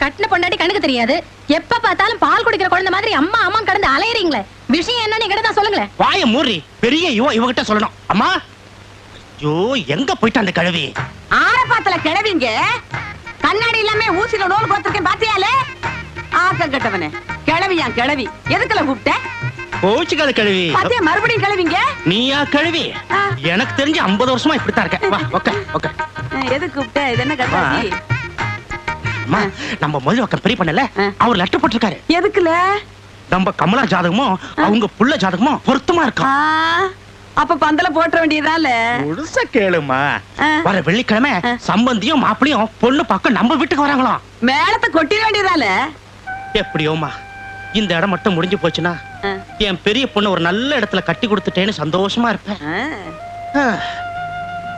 கட்டின பொண்டாட்டி கண்ணுக்கு தெரியாது. எப்ப பார்த்தாலும் பால் குடிக்கிற குழந்தை மாதிரி அம்மா அம்மா கடந்து அலையறீங்களே. விஷயம் என்னன்னு என்கிட்ட தான் சொல்லுங்களேன். வாய மூடி. பெரிய இவகிட்ட சொல்லணும். அம்மா, ஐயோ எங்க போயிட்டு அந்த கிழவி? ஆரப்பாத்துல கிழவிங்க கண்ணாடி இல்லாம ஊசில நூல் கோத்திருக்கேன் பாத்தியாலே. ஆக்க கட்டவனே, கிழவியா கிழவி எதுக்குல கூப்பிட்ட? கோச்சுக்கால கிழவி. பாத்தியா மறுபடியும் கிழவிங்க. நீயா கிழவி? எனக்கு தெரிஞ்சு 50 வருஷமா இப்படித்தான் இருக்க. வா ஓகே ஓகே. எதுக்கு கூப்பிட்ட? இது என்ன கட்டாசி? அம்மா, நம்ம முதல்ல வக்க பெரிய பண்ணல, அவர் லெட்டர் போட்டிருக்காரு. எதுக்குல? நம்ம கமலா ஜாதகமும் அவங்க புள்ள ஜாதகமும் பொருத்தமா இருக்கா. அப்ப பந்தல போட்ட வேண்டியதால. முழுசா கேளுமா. வர வெள்ளிக்கிழமை சம்பந்தியும் மாப்பிளையும் பொண்ணு பார்க்க நம்ம வீட்டுக்கு வராங்களாம். மேலத்தை கொட்டிட வேண்டியதால. எப்படியோமா இந்த இடம் மட்டும் முடிஞ்சு போச்சுன்னா என் பெரிய பொண்ணு ஒரு நல்ல இடத்துல கட்டி கொடுத்துட்டேன்னு சந்தோஷமா இருப்பேன்.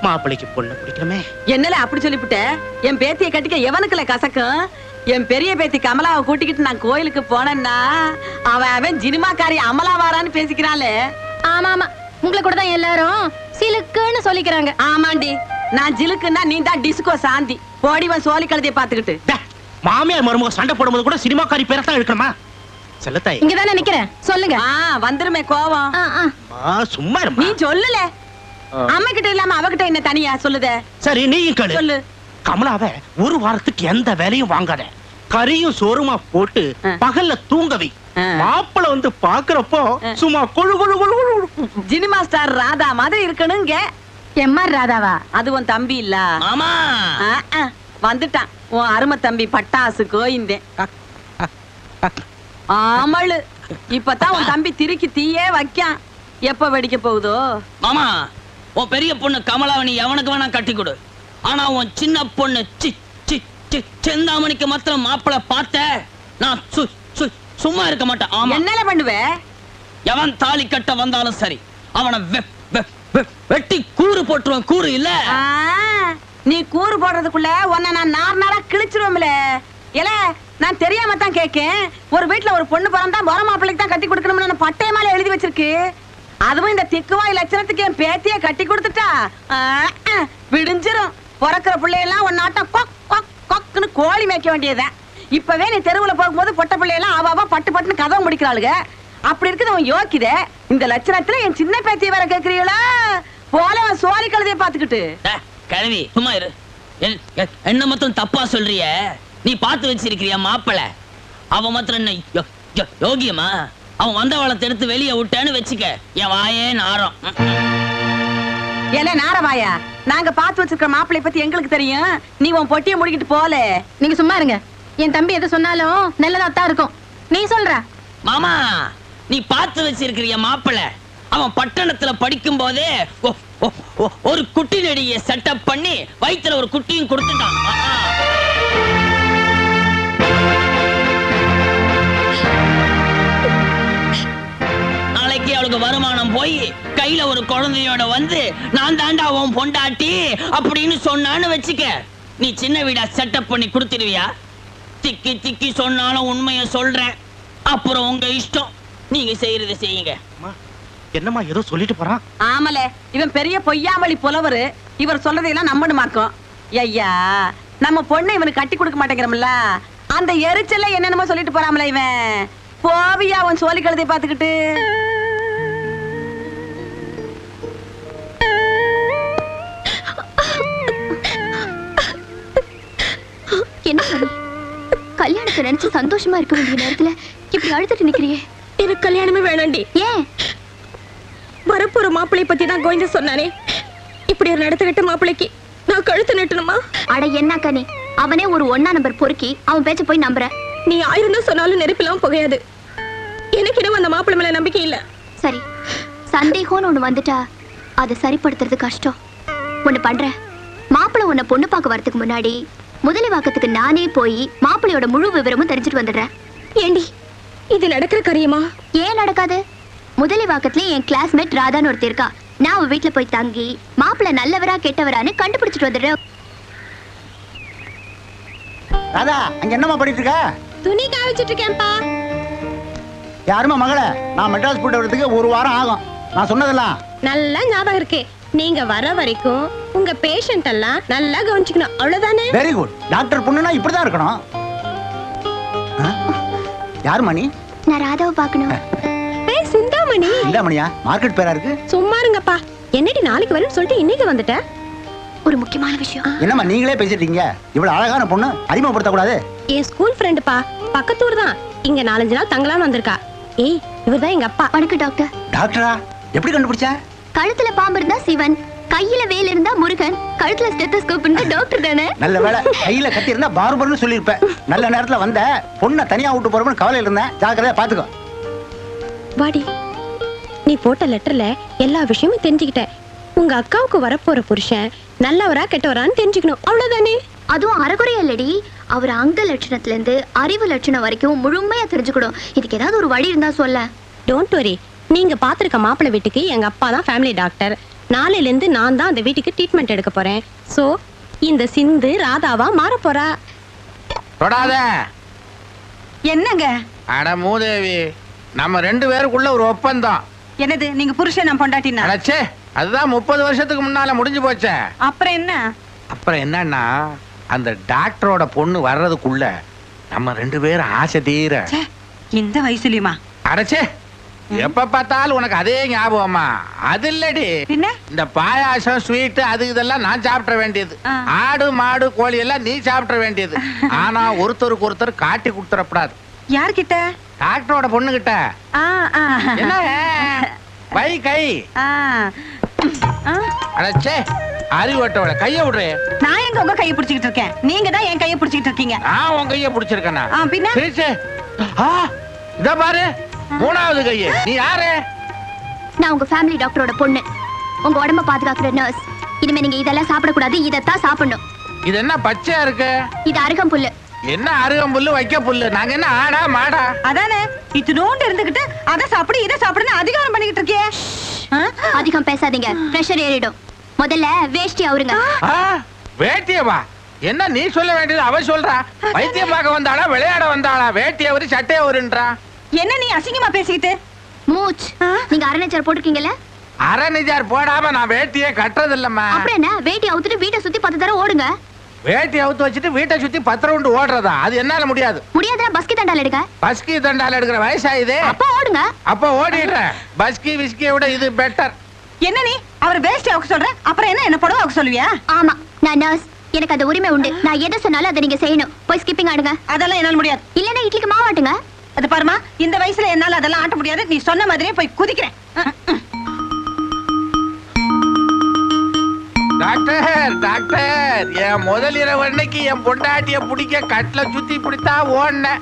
மாப்பிளைக்கு பொண்ணு பிடிக்கணுமே. என்னல அப்படி சொல்லிவிட்ட? என் பேத்தியை கட்டிக்க எவனுக்குல கசக்கும்? என் பெரிய பேத்தி கமலாவை கூட்டிக்கிட்டு நான் கோயிலுக்கு போனேன்னா அவன் ஜினிமாக்காரி அமலா வாரான்னு பேசிக்கிறாளே. ஆமா ஆமா, உங்களை கூட தான் எல்லாரும் சிலுக்குன்னு சொல்லிக்கிறாங்க. ஆமாண்டி, நான் ஜிலுக்குன்னா நீ தான் டிஸ்கோ சாந்தி. போடிவன் சோழி கழுதையை பாத்துக்கிட்டு. மாமியார் மருமக சண்டை போடும்போது கூட சினிமாக்காரி பேரை தான் எடுக்கணுமா? செல்லத்தாய் இங்கதானே நிக்கிறேன், சொல்லுங்க. வந்துருமே கோவம். சும்மா நீ சொல்லல. அம்மா கிட்ட இல்லாம அவகிட்ட என்ன தனியா சொல்லுத? சரி நீயும் கேளு. சொல்லு. கமலாவை ஒரு வாரத்துக்கு எந்த வேலையும் வாங்காத. கறியும் சோறுமா போட்டு பகல்ல தூங்கவை. மாப்பிள வந்து பாக்குறப்போ சும்மா கொழு கொழு கொழு கொழு. ஜினிமா ஸ்டார் ராதா மாதிரி இருக்கணுங்க. எம்ஆர் ராதாவா? அது உன் தம்பி இல்ல? ஆமா, வந்துட்டான் உன் அருமை தம்பி பட்டாசு கோயிந்தேன். ஆமளு, இப்பதான் உன் தம்பி திரிக்கு தீயே வைக்கான். எப்ப வெடிக்க போகுதோ? மாமா, உன் பெரிய பொண்ணு கமலாவணி எவனுக்கு வேணா கட்டி கொடு. ஆனா உன் சின்ன பொண்ணு செந்தாமணிக்கு மாத்திரம் மாப்பிள பார்த்த நான் சும்மா இருக்க மாட்டேன். ஆமா, என்னல பண்ணுவே? எவன் தாலி கட்ட வந்தாலும் சரி அவனை வெட்டி கூறு போட்டுருவான். கூறு இல்ல, நீ கூறு போடுறதுக்குள்ள உன்னை நான் நாளா கிழிச்சிருவோம்ல. ஏல, நான் தெரியாம தான் கேக்கேன். ஒரு வீட்டுல ஒரு பொண்ணு பிறந்தா வர மாப்பிள்ளைக்கு தான் கட்டி கொடுக்கணும்னு பட்டையமால எழுதி வச்சிருக்கு. அதுவும் இந்த திக்குவாய் லட்சணத்துக்கு என் பேத்திய கட்டி கொடுத்துட்டா விடிஞ்சிரும். பிறக்கிற பிள்ளையெல்லாம் ஒரு நாட்டம் கொக்குன்னு கோழி மேய்க்க வேண்டியதுதான். இப்பவே நீ தெருவுல போகும்போது பொட்ட பிள்ளையெல்லாம் அவ பட்டு பட்டுன்னு கதவு முடிக்கிறாளுங்க. அப்படி இருக்குது அவன் யோக்கித. இந்த லட்சணத்துல என் சின்ன பேத்திய வேற கேக்குறீங்களா? போல அவன் சோழி கழுதைய பாத்துக்கிட்டு. கிழவி சும்மா இரு. என்ன மொத்தம் தப்பா சொல்றிய? நீ பாத்து வச்சிருக்கிறிய மாப்பிள. அவன் மாத்திரம் என்ன யோகியமா? அவன் வந்த வளத்தை எடுத்து வெளியே விட்டேன்னு வச்சுக்க, என் வாயே நாரம். ஏல நாரவாயா, நாங்க பாத்து வச்சிருக்கிற மாப்பிளை பத்தி எங்களுக்கு தெரியும். நீ உன் பொட்டியை முடிக்கிட்டு போல. நீங்க சும்மா இருங்க. என் தம்பி எது சொன்னாலும் நல்லதாத்தான் இருக்கும். நீ சொல்ற மாமா, நீ பாத்து வச்சிருக்கிறிய மாப்பிள அவன் பட்டணத்துல படிக்கும் போதே ஒரு குட்டி நடிகைய செட்டப் பண்ணி வயித்துல ஒரு குட்டியும் கொடுத்துட்டான். நாளைக்கு அவளுக்கு வருமானம் போய் கையில ஒரு குழந்தையோட வந்து நான் தாண்டா உன் பொண்டாட்டி அப்படின்னு சொன்னான்னு வச்சுக்க, நீ சின்ன வீடா செட்டப் பண்ணி கொடுத்துடுவியா? திக்கி திக்கி சொன்னாலும் உண்மையை சொல்றேன். அப்புறம் உங்க இஷ்டம், நீங்க செய்யறதை செய்யுங்க. என்னம்மா ஏதோ சொல்லிட்டு போறான்? ஆமல, இவன் பெரிய பொய்யாமலி புலவரு. இவர் சொல்றதையெல்லாம் நம்பணுமாக்கும். ஐயா, நம்ம பொண்ணை இவனுக்கு கட்டி கொடுக்க மாட்டேங்கிறோம்ல, அந்த எரிச்சல்ல என்னென்னமோ சொல்லிட்டு போறாமல இவன். போவியா அவன் சோழி கழுதை பாத்துக்கிட்டு? என்ன கல்யாணத்தை நினைச்சு சந்தோஷமா இருக்க வேண்டிய நேரத்துல இப்படி அழுதுட்டு நிக்கிறியே? எனக்கு கல்யாணமே வேணாண்டி. ஏன்? வரப்போற மாப்பிள்ளை பத்தி தான் கோவிந்த சொன்னானே. இப்படி ஒரு நடத்துக்கிட்ட மாப்பிள்ளைக்கு நான் கழுத்து நட்டணுமா? அட என்ன கனி, அவனே ஒரு 1ஆம் நம்பர் பொறுக்கி அவன் பேச்ச போய் நம்புற. நீ 1000 தான் சொன்னாலும் நெருப்பிலாம் புகையாது. எனக்கு இன்னும் அந்த மாப்பிள்ளை மேல நம்பிக்கை இல்ல. சரி, சந்தேகம்னு ஒண்ணு வந்துட்டா அதை சரிப்படுத்துறது கஷ்டம். ஒண்ணு பண்ற, மாப்பிள்ளை உன்னை பொண்ணு பார்க்க வரதுக்கு முன்னாடி முதலிவாக்கத்துக்கு நானே போய் மாப்பிள்ளையோட முழு விவரமும் தெரிஞ்சுட்டு வந்துடுறேன். ஏண்டி, இது நடக்கிற காரியமா? ஏன் நடக்காது? முதலிவாக்கத்துல என் கிளாஸ்மேட் ராதான்னு ஒருத்தர் இருக்கா. நான் அவ வீட்டுல போய் தங்கி மாப்பிள்ளை நல்லவரா கெட்டவரான்னு கண்டுபிடிச்சிட்டு வந்துடுறேன். ராதா, அங்க என்னமா பண்ணிட்டு இருக்க? துணி காய்ச்சிட்டு இருக்கேன்ப்பா. யாருமா மகளே, நான் மெட்ராஸ் போட்டு வரதுக்கு 1 வாரம் ஆகும். நான் சொன்னதெல்லாம் நல்லா ஞாபகம் இருக்கு. நீங்க வர வரைக்கும் உங்க பேஷண்ட் எல்லாம் நல்லா கவனிச்சுக்கணும் அவ்வளவுதானே? Very good. டாக்டர் பொண்ணுனா இப்படிதான் இருக்கணும். ஆ? யார் மணி? நான் ராதாவை பார்க்கணும். ஏய் சிந்தாமணி, இந்த மணியா? மார்க்கெட் பேரா இருக்கு. சும்மா இருங்கப்பா. என்னடி நாளைக்கு வரேன்னு சொல்லிட்டு இன்னைக்கு வந்துட்ட? ஒரு முக்கியமான விஷயம். என்னம்மா நீங்களே பேசிட்டீங்க? இவ்வளவு அழகான பொண்ணு அறிமுகப்படுத்த கூடாது? என் ஸ்கூல் ஃப்ரெண்டுப்பா, பக்கத்தூர் தான். இங்க 4-5 நாள் தங்கலாம்னு வந்திருக்கா. ஏய் இவர்தான் எங்க அப்பா. வணக்கம் டாக்டர். டாக்டரா? எப்படி கண்டுபிடிச்ச? கழுத்துல பாம்பு இருந்தா சிவன், கையில வேல் இருந்தா முருகன், கழுத்துல ஸ்டெத்தஸ்கோப் இருந்தா டாக்டர் தானே? நல்ல வேளை, கையில கத்தி இருந்தா பார்பர்னு சொல்லியிருப்பேன். நல்ல நேரத்துல வந்த. பொண்ணை தனியா விட்டு போறோம்னு கவலையில இருந்தேன். ஜாக்கிரதையா பாத்துக்கோ. வாடி, நீ போட்ட லெட்டர்ல எல்லா விஷயமும் தெரிஞ்சுக்கிட்ட. உங்க அக்காவுக்கு வரப்போற புருஷன் நல்லவரா கெட்டவரான்னு தெரிஞ்சுக்கணும் அவ்வளவுதானே? அதுவும் அறகுறையா இல்லடி, அவர் அங்க லட்சணத்துல இருந்து அறிவு லட்சணம் வரைக்கும் முழுமையா தெரிஞ்சுக்கணும். இதுக்கு ஏதாவது ஒரு வழி இருந்தா சொல்ல. டோன்ட் வரி, நீங்க பாத்திருக்க மாப்பிள்ளை வீட்டுக்கு எங்க அப்பா தான் ஃபேமிலி டாக்டர். நாளையில இருந்து நான் தான் அந்த வீட்டுக்கு ட்ரீட்மெண்ட் எடுக்க போறேன். சோ இந்த சிந்து ராதாவா மாற போறா. தொடாத. என்னங்க? அட மூதேவி, நம்ம 2 பேருக்குள்ள ஒரு ஒப்பந்தம். என்னது? நீங்க புருஷன் நான் பொண்டாட்டினா? அடச்சே, அதுதான் 30 வருஷத்துக்கு முன்னால முடிஞ்சு போச்சே. அப்புறம் என்ன? அப்புறம் என்னன்னா, அந்த டாக்டரோட பொண்ணு வர்றதுக்குள்ள நம்ம 2 பேரும் ஆசை தீர. ச்சே, இந்த வயசுலயுமா? அடச்சே, எப்ப பார்த்தாலும் உனக்கு அதே ஞாபகமா? அது இல்லடி, பின்ன இந்த பாயாசம் ஸ்வீட் அது இதெல்லாம் நான் சாப்பிட வேண்டியது. ஆ. ஆடு மாடு கோழி எல்லாம் நீ சாப்பிட வேண்டியது. ஆனா ஒருத்தருக்கு ஒருத்தர் காட்டி கொடுத்துடப்படாது. யார்கிட்ட? டாக்டரோட பொண்ணு கிட்ட. ஆ, ஆ. என்ன வை கை? ஆ. ஆ. அடச்சே, அறிவட்டோட கைய விடுறே. நான் எங்க உங்க கையை பிடிச்சிக்கிட்டு இருக்கேன்? நீங்க தான் என் கையை பிடிச்சிக்கிட்டு இருக்கீங்க. நான் உன் கைய பிடிச்சிருக்கேனா? ஆ, பின்ன? சரி. இத பாரு, 3வது கைய. நீ யாரு? நான் உங்க ஃபேமிலி டாக்டரோட பொண்ணு, உங்க உடம்ப பாதுகாக்கிற நர்ஸ். இனிமே நீங்க இதெல்லாம் சாப்பிடக்கூடாது, இதைத்தான் சாப்பிடணும். இது என்ன பச்சையா இருக்கு? இது அருகம்புல்லு. என்ன அருகம்புல்லு வைக்க புல்லு? நாங்க என்ன ஆடா மாடா? அதானே, இத்துணூண்டு இருந்துகிட்டு அதை சாப்பிடு இதை சாப்பிடுன்னு அதிகாரம் பண்ணிக்கிட்டு இருக்கியே. ஆ? அதிகம் பேசாதீங்க, பிரஷர் ஏறிடும். முதல்ல வேஷ்டி அவருங்க. ஆ, வேட்டியவா? என்ன நீ சொல்ல வேண்டியது அவ சொல்றா? வைத்தியம் பார்க்க வந்தாளா விளையாட வந்தாளா? வேட்டிய ஒரு சட்டைய ஒருன்றா. என்ன நீ அசிங்கமா பேசிக்கிட்டு? மூச், நீங்க அரணைச்சர் போட்டிருக்கீங்கல்ல? அரை நிஜார் போடாம நான் வேட்டியே கட்டுறது இல்லம்மா. அப்புறம் என்ன, வேட்டி அவுத்துட்டு வீட்டை சுத்தி 10 தடவை ஓடுங்க. வேட்டி அவுத்து வச்சுட்டு வீட்டை சுத்தி 10 ரவுண்டு ஓடுறதா? அது என்னால முடியாது. முடியாதுன்னா பஸ்கி தண்டால் எடுங்க. பஸ்கி தண்டால எடுக்கிற வயசாயுதே. அப்ப ஓடுங்க. அப்ப ஓடிடுறேன். பஸ்கி விஸ்கியை விட இது பெட்டர். என்ன நீ அவர் வேஸ்ட் ஆக சொல்ற? அப்புறம் என்ன புடவை ஆக சொல்லுவியா? ஆமா, நான் நர்ஸ், எனக்கு அந்த உரிமை உண்டு. நான் எதை சொன்னாலும் அதை நீங்க செய்யணும். போய் ஸ்கிப்பிங் ஆடுங்க. அதெல்லாம் என்னால முடியாது. இல்லன்னா இட்லிக்கு மாவாட்டுங்க. அது பாருமா, இந்த வயசுல என்னால அதெல்லாம் ஆட்ட முடியாது. நீ சொன்ன மாதிரியே போய் குதிக்கிறேன். டாக்டர் டாக்டர், என் முதல் இரவு அன்னைக்கு என் பொண்டாட்டிய பிடிக்க கட்டில சுத்தி பிடித்தா ஓடினேன்.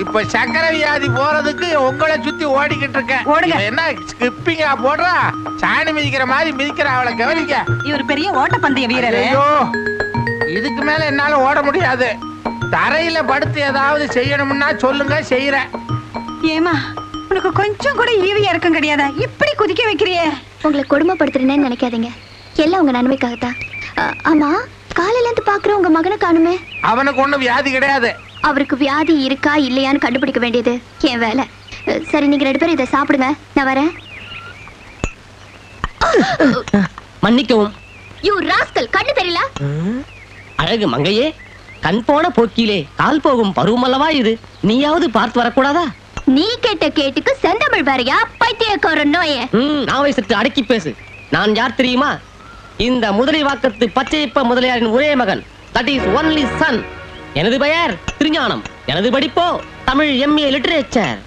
இப்ப சக்கரை வியாதி போறதுக்கு உங்களை சுத்தி ஓடிக்கிட்டு இருக்கேன். ஓடுங்க. இவன் என்ன ஸ்கிப்பிங்கா போடுறா? சாணி மிதிக்கிற மாதிரி மிதிக்கிற. அவளை கவனிக்க. இவர் பெரிய ஓட்டப்பந்தய வீரர். ஐயோ, இதுக்கு மேல என்னால ஓட முடியாது. தரையில படுத்து ஏதாவது செய்யணும்னா சொல்லுங்க, செய்யறேன். ஏமா, உனக்கு கொஞ்சம் கூட ஈவியா இருக்கும் கிடையாதா? இப்படி குதிக்க வைக்கிறியே. உங்களை கொடுமைப்படுத்துறேன்னு நினைக்காதீங்க, எல்லாம் உங்க நன்மைக்காகத்தான். ஆமா, காலையில இருந்து பாக்குற உங்க மகனை காணுமே. அவனுக்கு ஒண்ணும் வியாதி கிடையாது. அவருக்கு வியாதி இருக்கா இல்லையான்னு கண்டுபிடிக்க வேண்டியது என் வேலை. சரி, நீங்க 2 பேரும் இதை சாப்பிடுங்க, நான் வரேன். மன்னிக்கவும். யூ ராஸ்கல், கண்ணு தெரியல? அழகு மங்கையே, கண் போன போக்கிலே கால் போகும் பருவமல்லவா இது. நீயாவது பார்த்து வரக்கூடாதா? நீ கேட்ட கேட்டுக்கு செந்தமிழ் வேறையா, பைத்தியக்கார நோயே. நாவை சற்று அடக்கி பேசு. நான் யார் தெரியுமா? இந்த முதலிவாக்கத்து பச்சையப்ப முதலியாரின் ஒரே மகன். That is only Sun. எனது பெயர் திருஞானம். எனது படிப்போ தமிழ் MA லிட்டரேச்சர்.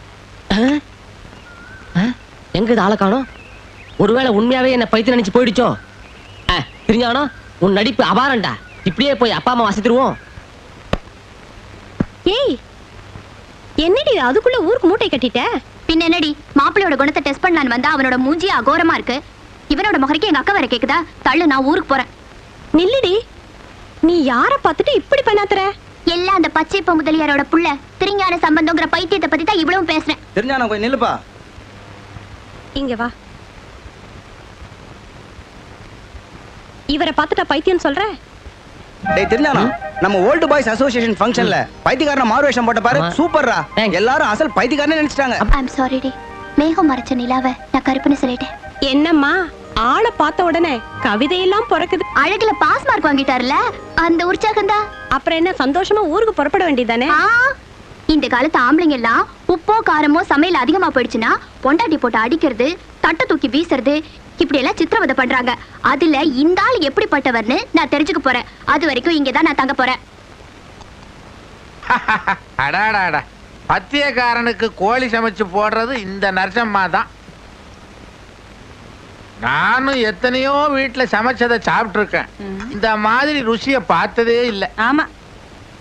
எங்க ஆளை காணோம்? ஒருவேளை உண்மையாவே என்ன பைத்தியம் நினைச்சு போயிடுச்சோ? திருஞானம், உன் நடிப்பு அபாரண்டா. இப்படியே போய் அப்பா அம்மா வசித்துருவோம். ஏய், என்னடி அதுக்குள்ள ஊருக்கு மூட்டை கட்டிட்ட? பின்ன என்னடி, மாப்பிள்ளையோட குணத்தை டெஸ்ட் பண்ணலான்னு வந்தா அவனோட மூஞ்சி அகோரமா இருக்கு. இவனோட முகரைக்கு எங்க அக்கா வேற கேக்குதா? தள்ளு, நான் ஊருக்கு போறேன். நில்லுடி, நீ யார பார்த்துட்டு இப்படி பண்ணாத்துற? எல்லாம் அந்த பச்சைப்ப முதலியாரோட புள்ள திருஞான சம்பந்தங்கிற பைத்தியத்தை பத்தி தான் இவ்வளவு பேசுறேன். தெரிஞ்சானா கொஞ்சம் நில்லுப்பா. இங்க வா. இவரை பார்த்துட்டா பைத்தியம் சொல்ற? டேய் தெரிஞ்சானா, நம்ம ஓல்டு பாய்ஸ் அசோசியேஷன் ஃபங்க்ஷன்ல பைத்தியக்காரன மாறுவேஷம் போட்ட பாரு, சூப்பர்ரா. எல்லாரும் அசல் பைத்தியக்காரனே நினைச்சிட்டாங்க. ஐ அம் சாரி டி, மேகம் மறைச்ச நிலாவை நான் கருப்புன்னு சொல்லிட்டேன். என்னம்மா, ஆளை பார்த்த உடனே கவிதையெல்லாம் பிறக்குது. அழகுல பாஸ் மார்க் வாங்கிட்டாருல, அந்த உற்சாகம் தான். அப்புறம் என்ன, சந்தோஷமா ஊருக்கு புறப்பட வேண்டியதானே? இந்த காலத்து ஆம்பளைங்க எல்லாம் உப்போ காரமோ சமையல் அதிகமா போயிடுச்சுன்னா பொண்டாட்டி போட்டு அடிக்கிறது, தட்டை தூக்கி வீசுறது, இப்படி எல்லாம் சித்திரவதை பண்றாங்க. அதுல இந்த ஆள் எப்படிப்பட்டவர்னு நான் தெரிஞ்சுக்க போறேன். அது வரைக்கும் இங்கதான் நான் தங்க போறேன். அடாடாடா, பத்தியக்காரனுக்கு கோழி சமைச்சு போடுறது இந்த நரசம்மா தான். நானும் எத்தனையோ வீட்டுல சமைச்சதை சாப்பிட்டு இருக்கேன். இந்த மாதிரி ருசிய பார்த்ததே இல்லை. ஆமா,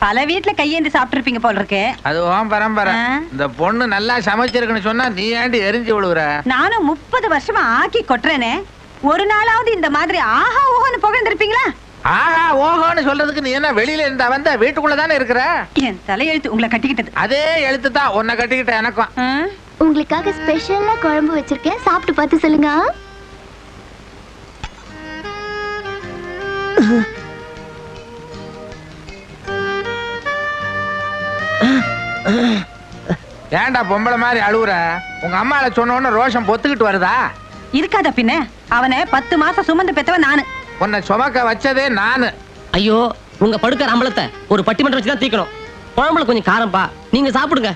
பல வீட்டுல கையேந்தி சாப்பிட்டு இருப்பீங்க போல இருக்கு. அதுவும் பரம்பரை. இந்த பொண்ணு நல்லா சமைச்சிருக்குன்னு சொன்னா நீ ஏண்டி எரிஞ்சு விழுவுற? நானும் 30 வருஷமா ஆக்கி கொட்டுறேனே, ஒரு நாளாவது இந்த மாதிரி ஆஹா ஓஹோன்னு புகழ்ந்திருப்பீங்களா? ஆஹா ஓஹோன்னு சொல்றதுக்கு நீ என்ன வெளியில இருந்தா வந்த? வீட்டுக்குள்ள தானே இருக்கிற. என் தலையெழுத்து உங்களை கட்டிக்கிட்டது. அதே எழுத்து தான் உன்னை கட்டிக்கிட்ட எனக்கும். உங்களுக்காக ஸ்பெஷலா குழம்பு வச்சிருக்கேன், சாப்பிட்டு பார்த்து சொல்லுங்க. ஏன்டா பொம்பளை மாதிரி அழுவுற? உங்க அம்மால சொன்ன உடனே ரோஷம் பொத்துக்கிட்டு வருதா? இருக்காத பின்ன. அவனை 10 மாசம் சுமந்து பெத்தவன் நானு. உன்னை சுமக்க வச்சதே நானு. ஐயோ, உங்க படுக்கிற அம்பலத்தை ஒரு பட்டிமன்றம் வச்சுதான் தீக்கணும். குழம்புல கொஞ்சம் காரம்பா, நீங்க சாப்பிடுங்க.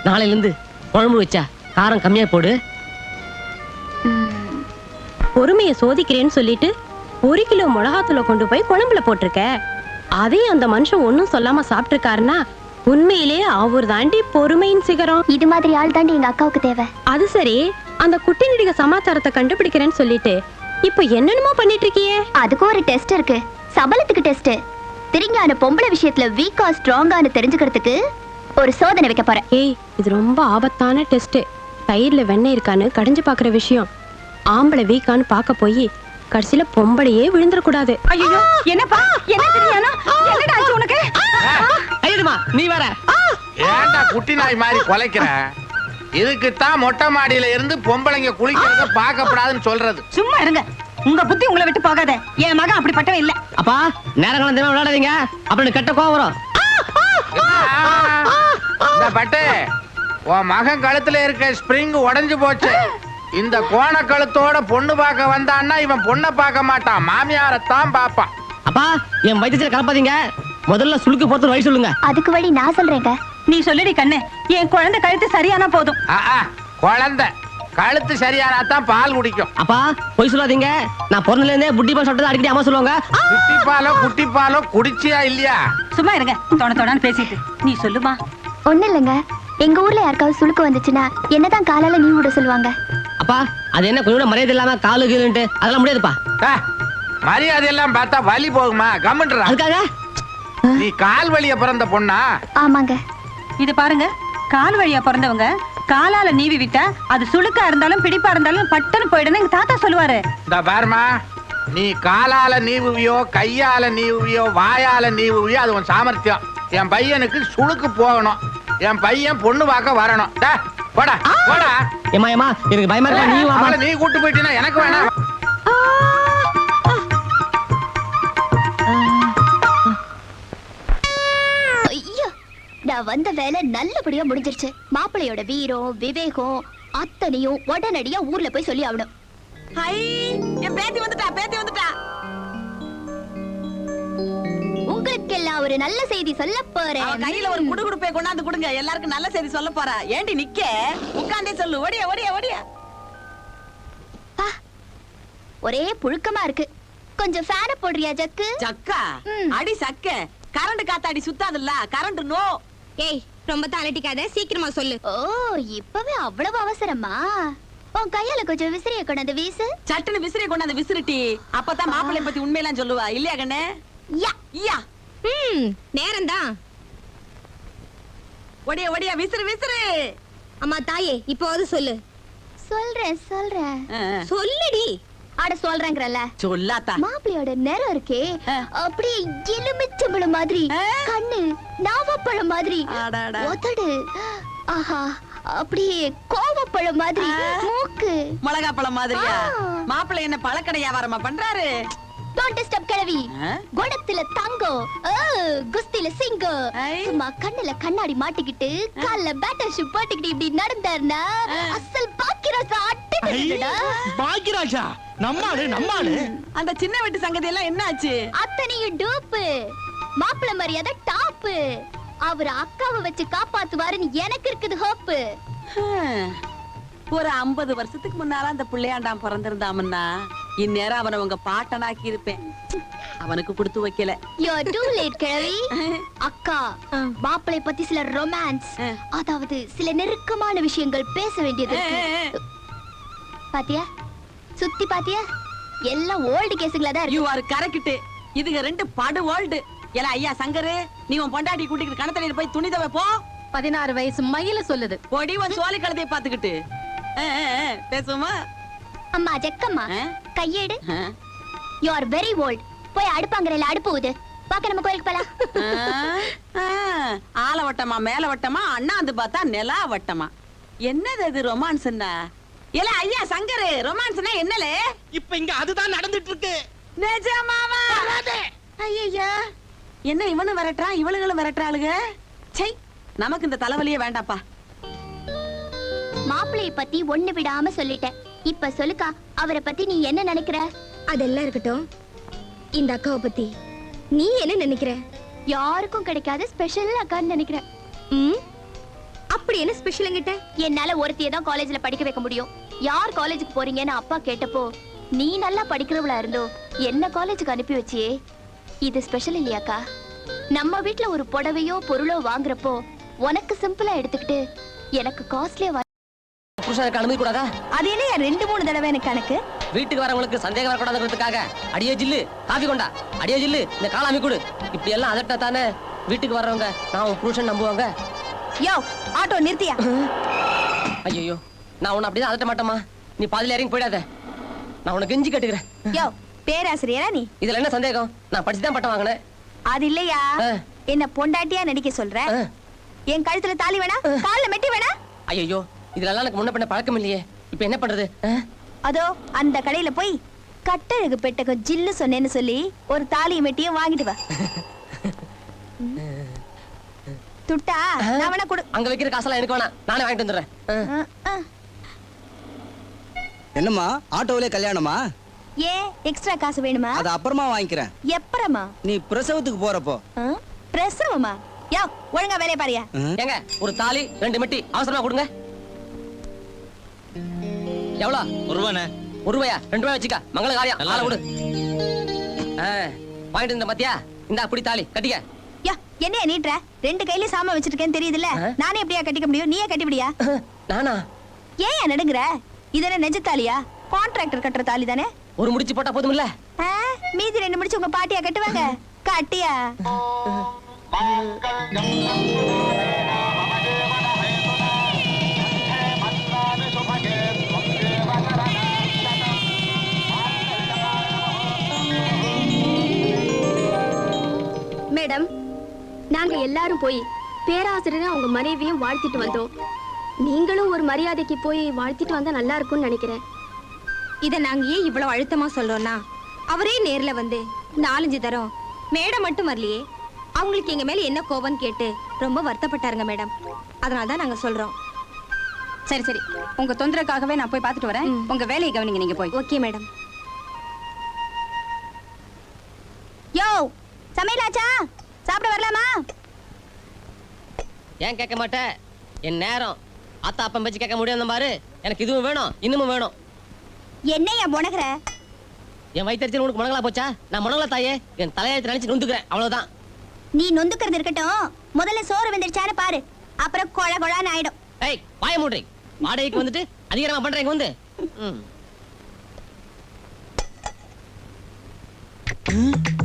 நாளையில இருந்து குழம்பு வச்சா காரம் கம்மியா போடு. பொறுமையை சோதிக்கிறேன்னு சொல்லிட்டு 1 கிலோ மிளகாத்தூளை கொண்டு போய் குழம்புல போட்டிருக்க. அதையும் அந்த மனுஷன் ஒன்னும் சொல்லாம சாப்பிட்டிருக்காருன்னா உண்மையிலேயே அவர் தாண்டி பொறுமையின் சிகரம். இது மாதிரி ஆள் தாண்டி எங்க அக்காவுக்கு தேவை. அது சரி, அந்த குட்டி நடிகை சமாச்சாரத்தை கண்டுபிடிக்கிறேன்னு சொல்லிட்டு இப்ப என்னென்னமோ பண்ணிட்டு இருக்கியே? அதுக்கு ஒரு டெஸ்ட் இருக்கு, சபலத்துக்கு டெஸ்ட். திருஞான பொம்பளை விஷயத்துல வீக்கா ஸ்ட்ராங்கான்னு தெரிஞ்சுக்கிறதுக்கு ஒரு சோதனை வைக்க போறேன். ஏய், இது ரொம்ப ஆபத்தான டெஸ்ட். தயிர்ல வெண்ணெய் இருக்கான்னு கடைஞ்சு பாக்குற விஷயம். ஆம்பளை வீக்கான்னு பார்க்க போய் கடைசியில பொம்பளையே விழுந்துடக்கூடாது. ஐயோ, என்னப்பா என்ன தெரியானோ? என்னடா ஆச்சு உனக்கு? ஐயமா நீ வர. ஏன்டா குட்டி நாய் மாதிரி குலைக்கிற? இதுக்குத்தான் மொட்டை மாடியில இருந்து பொம்பளைங்க குளிக்கிறத பார்க்கப்படாதுன்னு சொல்றது. சும்மா இருங்க, உங்க புத்தி உங்களை விட்டு போகாத. என் மகன் அப்படிப்பட்டவன் இல்ல. அப்பா, நேரம் கலந்து விளையாடாதீங்க, அப்படின்னு கெட்ட கோவம் வரும். இந்த பட்டு, உன் மகன் கழுத்துல இருக்க ஸ்பிரிங் உடைஞ்சு போச்சு. இந்த கோண கழுத்தோட பொண்ணு பார்க்க வந்தான்னா இவன் பொண்ணை பார்க்க மாட்டான், மாமியாரத்தான் பாப்பான். அப்பா, என் வயிற்றுல கலப்பாதீங்க. முதல்ல சுளுக்கு போறது வழி சொல்லுங்க. அதுக்கு வழி நான் சொல்றேங்க. நீ சொல்லிடி கண்ணு, என் குழந்தை கழுத்து சரியானா போதும். குழந்தை கழுத்து சரியானா தான் பால் குடிக்கும். அப்பா, பொய் சொல்லாதீங்க. நான் பிறந்தல இருந்தே புட்டி பால் சொல்றது அடிக்கடி அம்மா சொல்லுவாங்க. குட்டி பாலோ குடிச்சியா இல்லையா? சும்மா இருங்க, தொடான்னு பேசிட்டு. நீ சொல்லுமா. ஒண்ணு இல்லைங்க, எங்க ஊர்ல யாருக்காவது சுளுக்கு வந்துச்சுன்னா என்னதான் காலால நீ விட சொல்லுவாங்க. அப்பா, அது என்ன கொஞ்சம் மரியாதை இல்லாம காலு கீழுன்ட்டு அதெல்லாம் முடியாதுப்பா. மரியாதை எல்லாம் பார்த்தா வலி போகுமா? கம்முன்றா. அதுக்காக நீ கால் வலிய பிறந்த பொண்ணா? ஆமாங்க. இது பாருங்க, கால் வழியா பிறந்தவங்க காலால நீவி விட்டா அது சுளுக்கா இருந்தாலும் பிடிப்பா இருந்தாலும் பட்டன்னு போயிடுன்னு எங்க தாத்தா சொல்லுவாரு. இந்த பாருமா, நீ காலால நீவுவியோ கையால நீவுவியோ வாயால நீவுவியோ அது உன் சாமர்த்தியம். என் பையனுக்கு சுளுக்கு போகணும், என் பையன் பொண்ணு பார்க்க வரணும். போடா போடா. ஏமா எனக்கு பயமா இருக்கா? நீ வாமா. நீ கூட்டு போயிட்டீனா எனக்கு வேணாம். ஐயோ, நான் வந்த வேலை நல்லபடியா முடிஞ்சிருச்சு. மாப்பிள்ளையோட வீரம் விவேகம் அத்தனையும் உடனடியா ஊர்ல போய் சொல்லி ஆகணும். என் பேத்தி வந்துட்டா. உங்களுக்கெல்லாம் ஒரு நல்ல செய்தி சொல்ல போறேன். கையில ஒரு குடுகுடுப்பை கொண்டாந்து கொடுங்க, எல்லாருக்கும் நல்ல செய்தி சொல்ல போறா. ஏண்டி நிக்க, உட்கார்ந்தே சொல்லு. ஓடியா. ஒரே புழுக்கமா இருக்கு, கொஞ்சம் ஃபேன போடுறியா ஜக்கு? சக்கா அடி சக்க, கரண்ட் காத்தாடி சுத்தாதுல்ல, கரண்ட் நோ. ஏய், ரொம்ப தலைட்டிக்காத, சீக்கிரமா சொல்லு. ஓ, இப்பவே அவ்வளவு அவசரமா? உன் கையால கொஞ்சம் விசிறிய கொண்டாந்து வீசு. சட்டுன்னு விசிறிய கொண்டாந்து விசிறிட்டி, அப்பதான் மாப்பிள்ளை பத்தி உண்மையெல்லாம் சொல்லுவா. இல்லையா கண்ணே? யா நேரம்தான். ஓடியா விசிறு. அம்மா தாயே, இப்போது சொல்லு. சொல்றேன் சொல்லுடி. அட சொல்றேங்கறல. சொல்லாத்தா. மாப்பிளையோட நேரம் இருக்கே, அப்படியே எலுமிச்சம்பழம் மாதிரி, கண்ணு நாவப்பழம் மாதிரி, உதடு ஆஹா அப்படியே கோவப்பழம் மாதிரி, மூக்கு மிளகா பழம் மாதிரியா? மாப்பிள்ளை என்ன பழக்கடை வியாபாரமா பண்றாரு? டோன்ட் டிஸ்டர்ப் கிழவி. குணத்துல தங்கம், குஸ்தில சிங்கம். சும்மா கண்ணுல கண்ணாடி மாட்டிக்கிட்டு கால்ல பேட்டர் ஷூ போட்டுக்கிட்டு இப்படி நடந்தாருன்னா அசல் பாக்கிய பாக்கியராஜ் அட்டடடடா. பாக்கியராஜா நம்மாளு அந்த சின்ன வீட்டு சங்கதி எல்லாம் என்னாச்சு? அத்தனையும் டூப்பு. மாப்பிள்ளை மரியாதை டாப்பு. அவர் அக்காவை வச்சு காப்பாத்துவாருன்னு எனக்கு இருக்குது ஹோப்பு. ஒரு 50 வருஷத்துக்கு முன்னால அந்த பிள்ளையாண்டாம் பிறந்திருந்தாமன்னா இந்நேரம் அவனை உங்க பாட்டனாக்கி இருப்பேன். அவனுக்கு கொடுத்து வைக்கல. You're too late, கிழவி. அக்கா, மாப்பிளை பத்தி சில ரொமான்ஸ், அதாவது சில நெருக்கமான விஷயங்கள் பேச வேண்டியது இருக்கு. பாத்தியா, சுத்தி பாத்தியா, எல்லாம் ஓல்டு கேஸுங்களா தான் யூ இருக்கு. Are correct. இதுங்க ரெண்டு படு ஓல்டு. ஏல ஐயா சங்கரு, நீ உன் பொண்டாட்டி கூட்டிட்டு கணத்தலையில போய் துணி துவை போ. 16 வயசு மயில சொல்லுது. பொடி உன் சோழி கழுதையை பாத்துக்கிட்டு பேசுவோமா? அம்மா ஜக்கம்மா, கையேடு. You are very old. போய் அடுப்பாங்கரையில அடுப்பு ஊது. பாக்க நம்ம கோயிலுக்கு போலாம். ஆல வட்டமா மேல வட்டமா அண்ணாந்து பார்த்தா நிலா வட்டமா. என்னது அது ரொமான்ஸ்னா? ஏல ஐயா சங்கரு, ரொமான்ஸ்னா என்னலே? இப்ப இங்க அதுதான் நடந்துட்டு இருக்கு. நிஜமாவா? ஐயா, என்ன இவனும் விரட்டுறான் இவளுகளும் விரட்டுறாளுங்க. சை, நமக்கு இந்த தலைவலியே வேண்டாப்பா. மாப்பிளைய பத்தி ஒண்ணு விடாம சொல்லிட்டேன். இப்ப சொல்லுக்கா, அவரை பத்தி நீ என்ன நினைக்கிற? அதெல்லாம் இருக்கட்டும், இந்த அக்காவை பத்தி நீ என்ன நினைக்கிற? யாருக்கும் கிடைக்காத ஸ்பெஷல் அக்கான்னு நினைக்கிறேன். அப்படி என்ன ஸ்பெஷல் என்கிட்ட? என்னால ஒருத்தியை தான் காலேஜ்ல படிக்க வைக்க முடியும். யார் காலேஜுக்கு போறீங்கன்னு அப்பா கேட்டப்போ, நீ நல்லா படிக்கிறவளா இருந்தோ என்ன காலேஜுக்கு அனுப்பி வச்சியே. இது ஸ்பெஷல் இல்லையாக்கா? நம்ம வீட்ல ஒரு புடவையோ பொருளோ வாங்குறப்போ உனக்கு சிம்பிளா எடுத்துக்கிட்டு எனக்கு காஸ்ட்லியா புருஷனுக்கு அனுமதி கூடாதா? அது என்ன 2-3 தடவை எனக்கு கணக்கு? வீட்டுக்கு வரவங்களுக்கு சந்தேகம் வரக்கூடாதுங்கிறதுக்காக அடியே ஜில்லு காஃபி கொண்டா, அடியே ஜில்லு இந்த காலாமி கொடு, இப்படி எல்லாம் அதட்டா தானே வீட்டுக்கு வர்றவங்க நான் உன் புருஷன் நம்புவாங்க. யோ, ஆட்டோ நிறுத்தியா? ஐயோ, நான் உன்னை அப்படிதான் அதட்ட மாட்டேமா. நீ பாதியில இறங்கி போயிடாத, நான் உனக்கு கெஞ்சி கட்டுக்கிறேன். யோ, பேராசிரியரா நீ? இதுல என்ன சந்தேகம்? நான் படிச்சுதான் பட்டம் வாங்கினேன். அது இல்லையா, என்ன பொண்டாட்டியா நடிக்க சொல்ற? என் கழுத்துல தாலி வேணா, கால்ல மெட்டி வேணா? ஐயோ, இதுல எல்லாம் எனக்கு முன்ன பண்ண பழக்கம் இல்லையே, இப்ப என்ன பண்றது? அதோ அந்த கடையில போய் கட்டழகு பெட்டகம் ஜில்லு சொன்னேன்னு சொல்லி ஒரு தாலியை மெட்டியும் வாங்கிட்டு வா. துட்டா நான் வேணா கொடு. அங்க வைக்கிற காசெல்லாம் எனக்கு வேணாம், நானே வாங்கிட்டு வந்துடுறேன். என்னம்மா ஆட்டோவிலே கல்யாணமா? ஏன் எக்ஸ்ட்ரா காசு வேணுமா? அது அப்புறமா வாங்கிக்கிறேன். எப்பறமா? நீ பிரசவத்துக்கு போறப்போ. பிரசவமா? யோ, ஒழுங்கா வேலைய பாரியா. ஏங்க, ஒரு தாலி 2 மெட்டி அவசரமா கொடுங்க. எவ்வளோ? ஒருவானே. 1 ரூபாயா? 2 ரூபாய் வச்சுக்க, மங்கள காரியம். ஆளை கொடு. வாங்கிட்டு இருந்த பாத்தியா, இந்த அப்படி தாலி கட்டிக்க. யா, என்ன நீட்ற? 2 கையில சாமா வச்சிருக்கேன்னு தெரியுதுல்ல? நானே எப்படியா கட்டிக்க முடியும்? நீயே கட்டிவிடியா? நானா? ஏன் நடுங்குற? இதென்ன நெஜ தாலியா? கான்ட்ராக்டர் கட்டுற தாலி தானே? ஒரு முடிச்சு போட்டா போதும் இல்ல? மீதி 2 முடிச்சு உங்க பாட்டியா கட்டுவாங்க. கட்டியா? மேடம், நாங்க எல்லாரும் போய் பேராசிரியர் அவங்க மனைவியும் வாழ்த்திட்டு வந்தோம். நீங்களும் ஒரு மரியாதைக்கு போய் வாழ்த்திட்டு வந்தா நல்லா இருக்கும்னு நினைக்கிறேன். இத நாங்க ஏன் இவ்வளவு அழுத்தமா சொல்றோம்னா, அவரே நேர்ல வந்து 4-5 தரம் மேடம் மட்டும் வரலையே, அவங்களுக்கு எங்க மேல என்ன கோபம்னு கேட்டு ரொம்ப வருத்தப்பட்டாருங்க மேடம். அதனால தான் நாங்க சொல்றோம். சரி சரி, உங்க தொந்தரவுக்காகவே நான் போய் பார்த்துட்டு வரேன். உங்க வேலையை கவனிங்க, நீங்க போய். Okay madam. யோ, சமையலாச்சா? சாப்பிட வரலாமா? ஏன் கேட்க மாட்டேன்? என் நேரம் அத்தா அப்பம் வச்சு கேட்க முடியும் பாரு. எனக்கு இதுவும் வேணும், இன்னமும் வேணும். என்னையா முனகுற? என் வயிற்றுல உனக்கு முனங்களா போச்சா? நான் முனங்களா தாயே, என் தலையத்தை நினைச்சு நொந்துக்கிறேன், அவ்வளவுதான். நீ நொந்துக்கிறது இருக்கட்டும், முதல்ல சோறு வெந்துருச்சான்னு பாரு, அப்புறம் கொழ கொழான்னு ஆயிடும். ஏய், வாய மூடுறீ. வாடகைக்கு வந்துட்டு அதிகாரமா பண்றீங்க வந்து.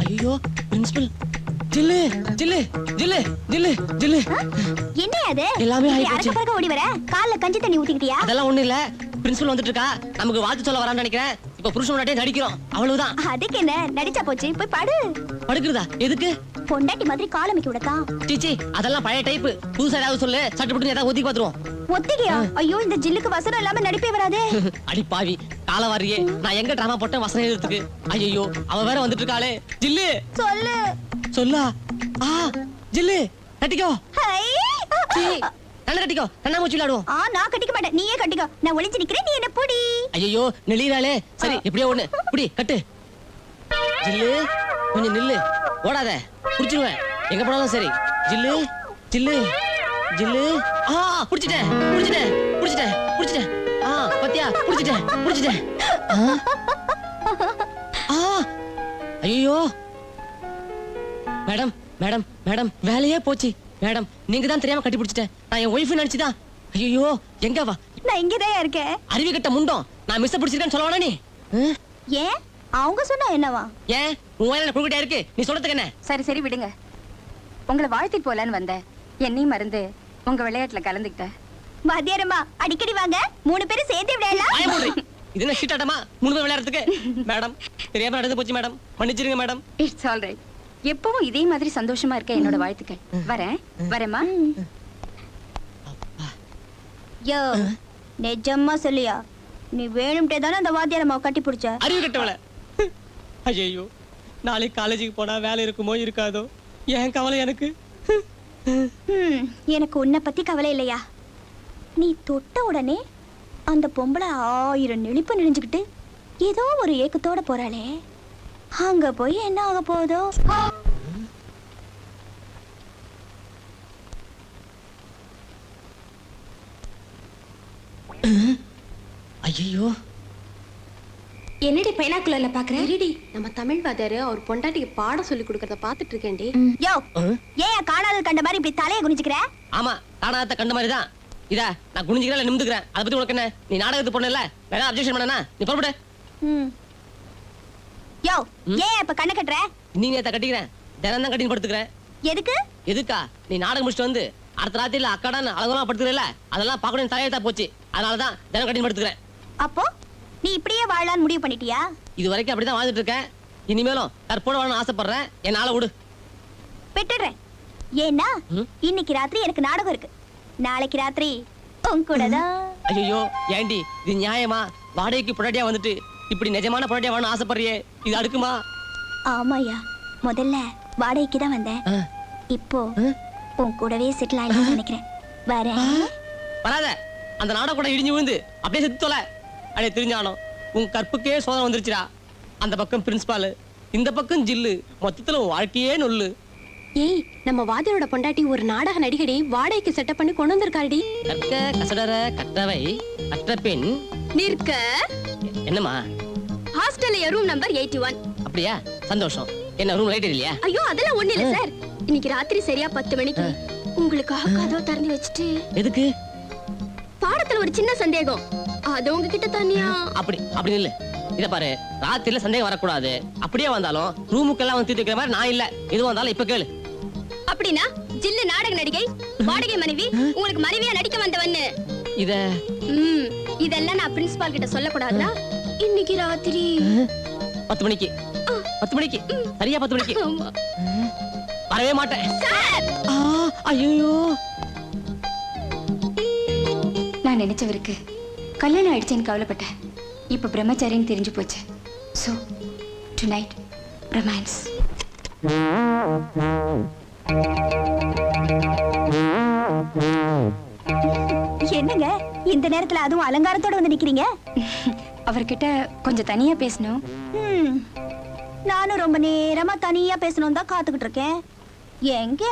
ஐயோ, பிரின்சிபல். ஜில்லு ஜில்லு ஜில்லு ஜில்லு ஜில்லு. என்ன அது? எல்லாமே ஆயி போச்சு. அரக்க பறக்க ஓடி வர, கால்ல கஞ்சி தண்ணி ஊத்திக்கிட்டியா? அதெல்லாம் ஒண்ணு இல்ல, பிரின்சிபல் வந்துட்டு இருக்கா, நமக்கு வாழ்த்து சொல்ல வரான்னு நினைக்கிறேன். இப்ப புருஷன் முன்னாடியே நடிக்கிறோம், அவ்வளவுதான். அதுக்கு என்ன, நடிச்சா போச்சு, போய் படு. படுக்கிறதா? எதுக்கு? பொண்டாட்டி மாதிரி காலமிக்கி விடத்தான். சீச்சி, அதெல்லாம் பழைய டைப். புதுசா ஏதாவது சொல்லு, சட்டப்பட்டு ஏதாவது ஒதுக்கி பாத்துருவோம். ஒத்திகையா? ஐயோ, இந்த ஜில்லுக்கு வசனம் இல்லாம நடிப்பே வராதே. அடி பாவி, காலவாரியே, நான் எங்க டிராமா போட்டேன் வசனம் எழுதுறதுக்கு? ஐயோ, அவ வேற வந்துட்டு இருக்காளே. ஜில்லு சொல்லு. சொல்லா? ஜில்லு கட்டிக்கோ. நல்ல கட்டிக்கோ கண்ணாமூச்சி விளையாடுவோம். நான் கட்டிக்க மாட்டேன், நீயே கட்டிக்கோ. நான் ஒளிஞ்சு நிக்கிறேன், நீ என்ன புடி. ஐயோ நெளிறாளே. சரி எப்படியோ ஒண்ணு புடி கட்டு. ஜில்லு கொஞ்சம் நில்லு, ஓடாத, புடிச்சிருவேன் எங்க போனாலும். சரி ஜில்லு ஜில்லு ஜில்லு. புடிச்சிட்டேன் புடிச்சிட்டேன் புடிச்சிட்டேன் புடிச்சிட்டேன். பத்தியா புடிச்சிட்டேன். ஐயோ மேடம் மேடம் மேடம் வேலையே போச்சு மேடம். நீங்க தான் தெரியாம கட்டி பிடிச்சிட்டேன். நான் என் ஒய்ஃப் நினைச்சுதான். ஐயோ எங்க வா? நான் இங்கதான் இருக்கேன். அருவி கட்ட முண்டம், நான் மிஸ் பிடிச்சிருக்கேன்னு சொல்ல வேணா நீ? ஏன் அவங்க சொன்னா என்னவா? ஏன் உன் வயல குறுக்கிட்டே இருக்கு, நீ சொல்றதுக்கு என்ன? சரி விடுங்க. உங்களை வாழ்த்திட்டு போலான்னு வந்தேன். என்னையும் மறந்து உங்க விளையாட்டுல கலந்துக்கிட்டேன். வாத்தியாரம்மா அடிக்கடி வாங்க, 3 பேரும் சேர்ந்து விளையாடலாம். இது என்ன ஷீட்டாட்டமா 3 பேர் விளையாடுறதுக்கு? மேடம் தெரியாம நடந்து போச்சு மேடம், மன்னிச்சிருங்க மேடம். It's all right. எப்பவும் இதே மாதிரி சந்தோஷமா இருக்க என்னோட வாழ்த்துக்கள். வரேம்மா. யோ நிஜமா சொல்லியா? நீ வேணும்ட்டே தானே அந்த வாத்தியாரம்மாவை கட்டி பிடிச்ச? அறிவு கட்டவள. ஐயோ நாளைக்கு காலேஜுக்கு போனா வேலை இருக்குமோ இருக்காதோ, ஏன் கவலை எனக்கு. எனக்கு உன்னை பத்தி கவலை இல்லையா? நீ தொட்ட உடனே அந்த பொம்பளை 1000 நெளிப்பு நெளிஞ்சுக்கிட்டு ஏதோ ஒரு ஏக்கத்தோட போறாளே, அங்க போய் என்ன ஆக போதோ? ஐயோ என்னடி பைனாக்குலர்ல பாக்குற? இருடி, நம்ம தமிழ் வாத்தியாரு அவர் பொண்டாட்டிக்கு பாடம் சொல்லி கொடுக்கறத பாத்துட்டு இருக்கேன்டி. யோ ஏன் காணாத கண்ட மாதிரி இப்படி தலையை குனிஞ்சுக்கிற? ஆமா காணாத கண்ட மாதிரி தான். இதா நான் குனிஞ்சுக்கிறேன் இல்ல நிமிந்துக்கிறேன், அதை பத்தி உனக்கு என்ன? நீ நாடகத்துக்கு போனல, வேற அப்ஜெக்ஷன் பண்ணனா நீ புறப்படு. யோ ஏன் இப்ப கண்ணை கட்டுற? நீ நேத்த கட்டிக்கிறேன், தினம் தான் கட்டின்னு படுத்துக்கிறேன். எதுக்கு? எதுக்கா? நீ நாடகம் முடிச்சுட்டு வந்து அடுத்த ராத்திரில அக்காடான்னு அழகெல்லாம் படுத்துக்கிறல, அதெல்லாம் பார்க்கணும் தலையெழுத்தா போச்சு. அதனாலதான் தினம் கட்டின்னு படுத்துக்கிறேன். அப்போ நீ இப்படியே வாழலான்னு முடிவு பண்ணிட்டியா? இது வரைக்கும் அப்படிதான் வாழ்ந்துட்டு இருக்கேன். இனிமேலும் தற்போட வாழணும்னு ஆசைப்படுறேன். என் நாளை விடு. விட்டுடுறேன். ஏன்னா இன்னைக்கு ராத்திரி எனக்கு நாடகம் இருக்கு, நாளைக்கு ராத்திரி உன் கூட தான். ஐயோ ஏண்டி இது நியாயமா? வாடகைக்கு பொண்டாட்டியா வந்துட்டு இப்படி நிஜமான பொண்டாட்டியா வாழணும்னு ஆசைப்படுறியே, இது அடுக்குமா? ஆமாயா, முதல்ல வாடகைக்கு தான் வந்தேன், இப்போ உன் கூடவே செட்டில் ஆயிடுன்னு நினைக்கிறேன். வரேன். வராத, அந்த நாடகம் கூட இடிஞ்சு விழுந்து அப்படியே செத்து தொலை. அடே தெரிஞ்சானோ உன் கற்புக்கே சோதனை வந்துருச்சுடா. அந்த பக்கம் பிரின்சிபால், இந்த பக்கம் ஜில்லு, மொத்தத்துல உன் வாழ்க்கையே நொல்லு. ஏய் நம்ம வாத்தியாரோட பொண்டாட்டி ஒரு நாடக நடிகடி வாடகைக்கு செட்டப் பண்ணி கொண்டு வந்திருக்காடி. கற்க கசடர கற்றவை கற்ற பெண் நிற்க. என்னம்மா? ஹாஸ்டல்ல ரூம் நம்பர் 81. அப்படியா? சந்தோஷம். என்ன ரூம் லைட் இல்லையா? ஐயோ அதெல்லாம் ஒண்ணு இல்ல சார். இன்னைக்கு ராத்திரி சரியா 10 மணிக்கு உங்களுக்காக கதவு திறந்து வச்சிட்டு. எதுக்கு? பாடத்துல ஒரு சின்ன சந்தேகம், அது உங்ககிட்ட தனியா. அப்படி இல்ல. இத பாரு, ராத்திரில சந்தேகம் வரக்கூடாது. அப்படியே வந்தாலும் ரூமுக்கெல்லாம் வந்து தீர்த்து வைக்கிற மாதிரி நான் இல்ல. எது வந்தாலும் இப்ப கேளு. அப்படின்னா ஜில்லு நாடக நடிகை, வாடகை மனைவி, உங்களுக்கு மனைவியா நடிக்க வந்தவன்னு இத இதெல்லாம் நான் பிரின்சிபால் கிட்ட சொல்லக்கூடாதா? இன்னைக்கு ராத்திரி 10 மணிக்கு சரியா 10 மணிக்கு வரவே மாட்டேன். ஐயோ நான் நினைச்சவருக்கு கல்யாணம் ஆயிடுச்சேன்னு கவலைப்பட்டேன். இப்ப பிரம்மச்சாரின்னு தெரிஞ்சு போச்சு. So tonight romance. என்னங்க இந்த நேரத்துல அதுவும் அலங்காரத்தோட வந்து நிக்கிறீங்க? அவர்கிட்ட கொஞ்சம் தனியா பேசணும். நானும் ரொம்ப நேரமா தனியா பேசணும் தான் காத்துக்கிட்டு இருக்கேன். எங்க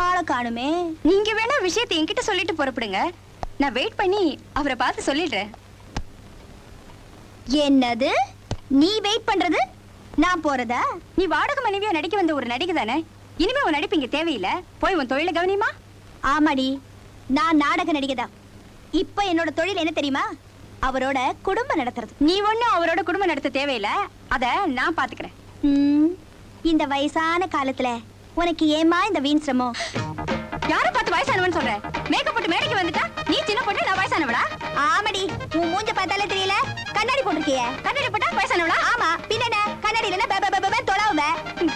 ஆளை காணுமே? நீங்க வேணா விஷயத்தை என்கிட்ட சொல்லிட்டு புறப்படுங்க, நான் வெயிட் பண்ணி அவரை பார்த்து சொல்லிடுறேன். என்னது நீ வெயிட் பண்றது, நான் போறதா? நீ வாடகை மனைவியா நடிக்க வந்த ஒரு நடிகை தானே, இனிமே உன் நடிப்பு இங்க தேவையில்லை. போய் உன் தொழில கவனிமா. ஆமாடி, நான் நாடக நடிகை தான். இப்ப என்னோட தொழில் என்ன தெரியுமா? அவரோட குடும்பம் நடத்துறது. நீ ஒண்ணும் அவரோட குடும்பம் நடத்த தேவையில்லை, அத நான் பாத்துக்கிறேன். இந்த வயசான காலத்துல உனக்கு ஏமா இந்த வீண் சிரமம்? யாரை பார்த்து வயசானவன் சொல்ற? மேக்கப் போட்டு மேடைக்கு வந்துட்டா நீ சின்ன பொண்ணு, நான் வயசானவளா? ஆமாடி, உன் மூஞ்ச பார்த்தாலே தெரியல. கண்ணாடி போட்டிருக்கிய. கண்ணாடி போட்டா வயசானவளா? ஆமா, பின்ன கண்ணாடி இல்லனா தொலாவுவ.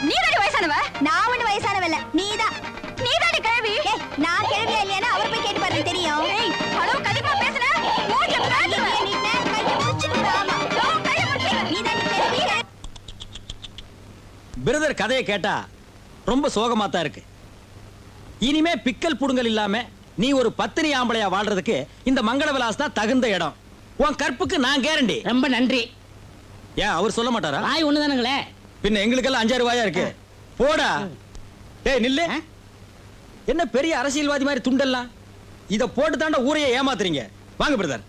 நீ தானே வயசானவ? நான் ஒண்ணு வயசானவ இல்ல, நீதான். நீதானே கிழவி. நான் கிழவியா இல்லையா அவர் போய் கேட்டு பாருங்க தெரியும். ஹலோ கதிமா பேசுற? மூஞ்ச பாத்துற. நீ கைய முடிச்சிட்டு ஆமா. கைய முடிச்சிட்டு. நீதான் கிழவி. பிரதர் கதையை கேட்டா ரொம்ப சோகமா தான் இருக்கு. இனிமே பிக்கல் புடுங்கல் இல்லாம நீ ஒரு பத்தினி ஆம்பளையா வாழ்றதுக்கு இந்த மங்கள விலாஸ் தான் தகுந்த இடம். உன் கற்புக்கு நான் கேரண்டி. ரொம்ப நன்றி. ஏன் அவர் சொல்ல மாட்டாரா? வாய் ஒண்ணுதானுங்களே. பின்ன எங்களுக்கெல்லாம் 5-6 வாயா இருக்கு. போடா. டேய் நில்லு. என்ன பெரிய அரசியல்வாதி மாதிரி துண்டெல்லாம் இத போட்டு தாண்ட ஊரையே ஏமாத்துறீங்க. வாங்க பிரதர்.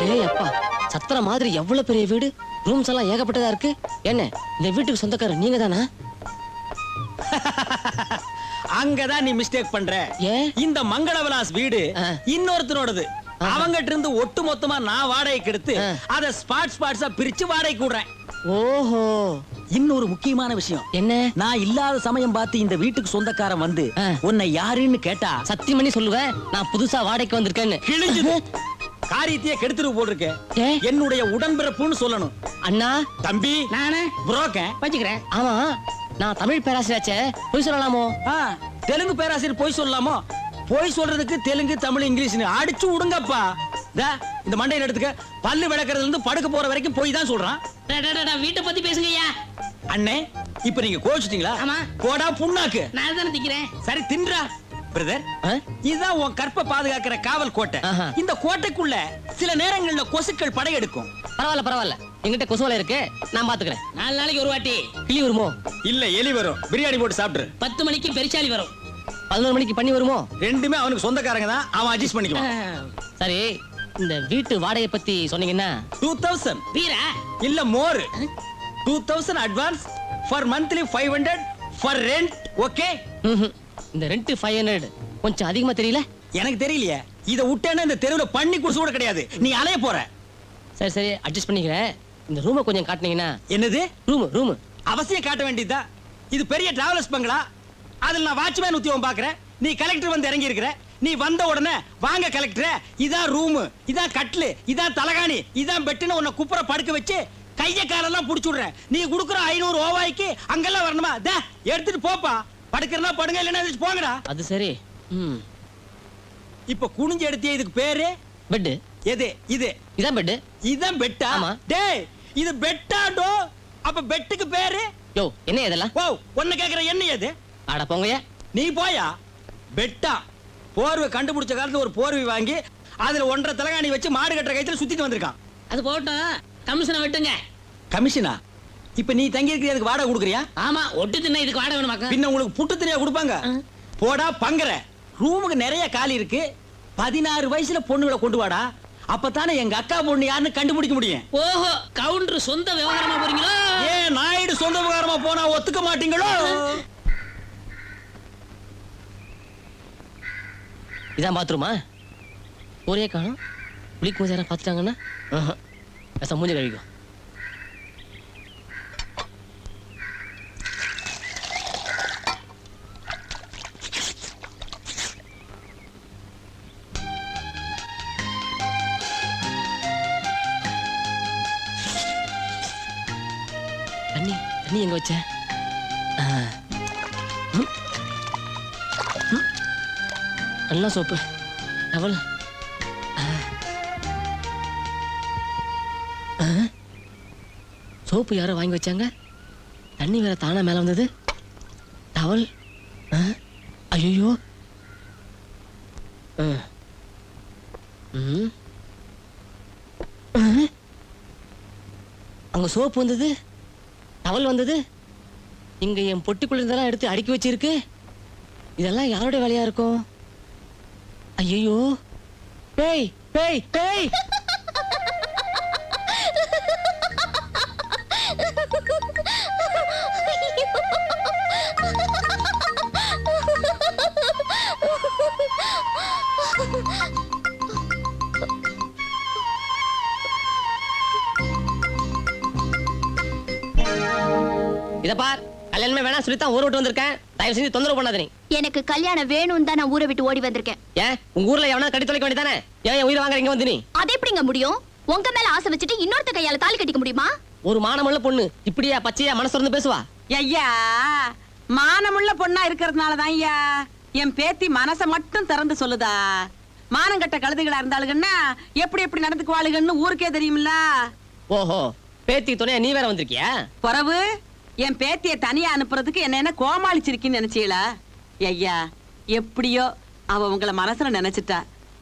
அடே அப்பா, சத்திர மாதிரி எவ்வளவு பெரிய வீடு, ரூம்ஸ் எல்லாம் ஏகப்பட்டதா இருக்கு. என்ன இந்த வீட்டுக்கு சொந்தக்காரர் நீங்க தானா? அங்கதான் நீ மிஸ்டேக் பண்ற. இந்த மங்கள விலாஸ் வீடு இன்னொருத்தனோடது. அவங்கிட்ட இருந்து ஒட்டு மொத்தமா நான் வாடகைக்கு எடுத்து அத ஸ்பாட்ஸா பிரிச்சு வாடகைக்கு விடுறேன். ஓஹோ. இன்னொரு முக்கியமான விஷயம் என்ன? நான் இல்லாத சமயம் பார்த்து இந்த வீட்டுக்கு சொந்தக்காரன் வந்து உன்னை யாருன்னு கேட்டா சத்தியம் பண்ணி சொல்லுவேன், நான் புதுசா வாடகைக்கு வந்திருக்கேன்னு. கிழிஞ்சு காரியத்தையே கெடுத்துட்டு போட்டிருக்கேன். என்னுடைய உடன்பிறப்புன்னு சொல்லணும். அண்ணா, தம்பி, நானே புரோக்கன் வச்சுக்கிறேன். ஆமா, நான் தமிழ் பேராசிரியராச்சே, போய் சொல்லலாமோ? தெலுங்கு பேராசிரியர் போய் சொல்லலாமோ? போய் சொல்றதுக்கு தெலுங்கு, தமிழ், இங்கிலீஷ்னு அடிச்சு விடுங்கப்பா. இந்த மண்டையில எடுத்துக்க. பல்லு விளக்குறதுல இருந்து படுக்க போற வரைக்கும் போய் தான் சொல்றான். வீட்டை பத்தி பேசுங்கய்யா. அண்ணே, இப்ப நீங்க கோச்சிட்டீங்களா? ஆமா. போடா புண்ணாக்கு. நான் தானே திக்கிறேன். சரி தின்றா. பிரதர், இதுதான் உன் கற்பை பாதுகாக்கிற காவல் கோட்டை. இந்த கோட்டைக்குள்ள சில நேரங்கள்ல கொசுக்கள் படையெடுக்கும். பரவாயில்ல பரவாயில்ல, எங்கிட்ட கொசுவலை இருக்கு, நான் பாத்துக்கிறேன். 4 நாளைக்கு ஒரு வாட்டி கிளி வருமோ? இல்ல எலி வரும். பிரியாணி போட்டு சாப்பிட்டு. 10 மணிக்கு பெருச்சாலி வரும். 11 மணிக்கு பண்ணி வருமோ? ரெண்டுமே அவனுக்கு சொந்தக்காரங்க தான், அவன் அட்ஜஸ்ட் பண்ணிக்குவான். சரி, இந்த வீட்டு வாடகை பத்தி சொன்னீங்கன்னா 2000 வீரா இல்ல மோர். 2000 advance for monthly 500 for rent. Okay? இந்த ரெண்ட் 500 கொஞ்சம் அதிகமா தெரியல? எனக்கு தெரியலையே. இத விட்டேன்னா இந்த தெருவுல பண்ணி குடிச்சு கூட கிடையாது. நீ அலைய போற. சரி சரி, அட்ஜஸ்ட் பண்ணிக்கிறேன். இந்த ரூமை கொஞ்சம் காட்டுனீங்கன்னா. என்னது ரூம்? அவசியம் காட்ட வேண்டியதா? இது பெரிய டிராவலர்ஸ் பங்களா. அதுல நான் வாட்ச்மேன் உத்தியோகம் பாக்குறேன். நீ கலெக்டர் வந்து இறங்கி இருக்கிற. நீ வந்த உடனே வாங்க கலெக்டர், இதான் ரூம், இதான் கட்லு, இதான் தலகாணி, இதான் பெட்டுன்னு உன்னை குப்புற படுக்க வச்சு கைய காலெல்லாம் புடிச்சு விடுறேன். நீ குடுக்குற 500 ஓவாய்க்கு அங்கெல்லாம் வரணுமா? எடுத்துட்டு போப்பா. படுக்கிறனா படுங்க, இல்லைன்னா போங்கடா. அது சரி. இப்ப குனிஞ்சு எடுத்தே இதுக்கு பேரு பெட். எது? இதான் பெட். இதான் பெட்டா? டேய், இது பெட்டாடோ. அப்ப பெட்டுக்கு பேரு? யோ, என்ன இதெல்லாம்? ஓ, ஒண்ணு கேக்குற என்ன எது? அட போங்கயா. நீ போயா. பெட்டா போர்வை கண்டுபிடிச்ச காலத்துல ஒரு போர்வை வாங்கி அதுல 1.5 தலகாணி வச்சு மாடு கட்டுற கைத்துல சுத்திட்டு வந்திருக்கான். அது போட்டோம், கமிஷனை வெட்டுங்க. கமிஷனா? இப்ப நீ தங்கி இருக்கிறதுக்கு வாடகை கொடுக்குறியா? ஆமா, ஒட்டு தின்ன இதுக்கு வாடகை வேணுமாக்கா? பின்ன உங்களுக்கு புட்டு திரியா கொடுப்பாங்க? போடா பங்கற. ரூமுக்கு நிறைய காலி இருக்கு. 16 வயசுல பொண்ணுகளை கொண்டு வாடா. அப்பதானே எங்க அக்கா பொண்ணு யாருன்னு கண்டுபிடிக்க முடியும். ஓஹோ, கவுண்டர் சொந்த விவகாரமா போறீங்களோ? ஏன் நாயுடு சொந்த விவகாரமா போனா ஒத்துக்க மாட்டீங்களோ? இதான் பாத்ரூமா? ஒரே காணும். குளிக்கும் போது யாரும் பார்த்துட்டாங்கன்னா மூஞ்ச கழிக்கும். தண்ணி எங்க வச்ச? நல்லா சோப்பு டவல். சோப்பு யாரோ வாங்கி வச்சாங்க. தண்ணி வேற தானா மேல வந்தது. டவல். ஐயோ, அங்க சோப்பு வந்தது, டவல் வந்தது. இங்க என் பொட்டிக்குள்ள இருந்தெல்லாம் எடுத்து அடுக்கி வச்சிருக்கு. இதெல்லாம் யாருடைய வேலையா இருக்கும்? ஐயோ, பேய் பேய் பேய். இத பார், கல்யாணமே வேணாம் சொல்லித்தான் ஊரை விட்டு வந்திருக்கேன். தயவு செஞ்சு தொந்தரவு பண்ணாத. நீ எனக்கு கல்யாணம் வேணும்னு தான் நான் ஊரை விட்டு ஓடி வந்திருக்கேன். ஏன் உங்க ஊர்ல எவனா கட்டி தொலைக்க வேண்டியதானே? ஏன் உயிரை வாங்குற இங்க வந்து நீ? அது எப்படிங்க முடியும்? உங்க மேல ஆசை வச்சுட்டு இன்னொருத்த கையால தாலி கட்டிக்க முடியுமா? ஒரு மானமுள்ள பொண்ணு இப்படியா பச்சையா மனசு திறந்து பேசுவா? ஐயா, மானமுள்ள பொண்ணா இருக்கிறதுனாலதான் ஐயா என் பேத்தி மனச மட்டும் திறந்து சொல்லுதா. மானங்கட்ட கழுதைகளா இருந்தாளுங்கன்னா எப்படி எப்படி நடந்துக்குவாளுகன்னு ஊருக்கே தெரியுமில்ல. ஓஹோ, பேத்தி துணையா நீ வேற வந்திருக்கியா? பிறவு என் பேத்திய தனியா அனுப்புறதுக்கு என்ன கோமாளிச்சிருக்கின்னு நினைச்சீங்களா? ஐயா, எப்படியோ அவ உங்களை மனசுல நினைச்சிட்டா.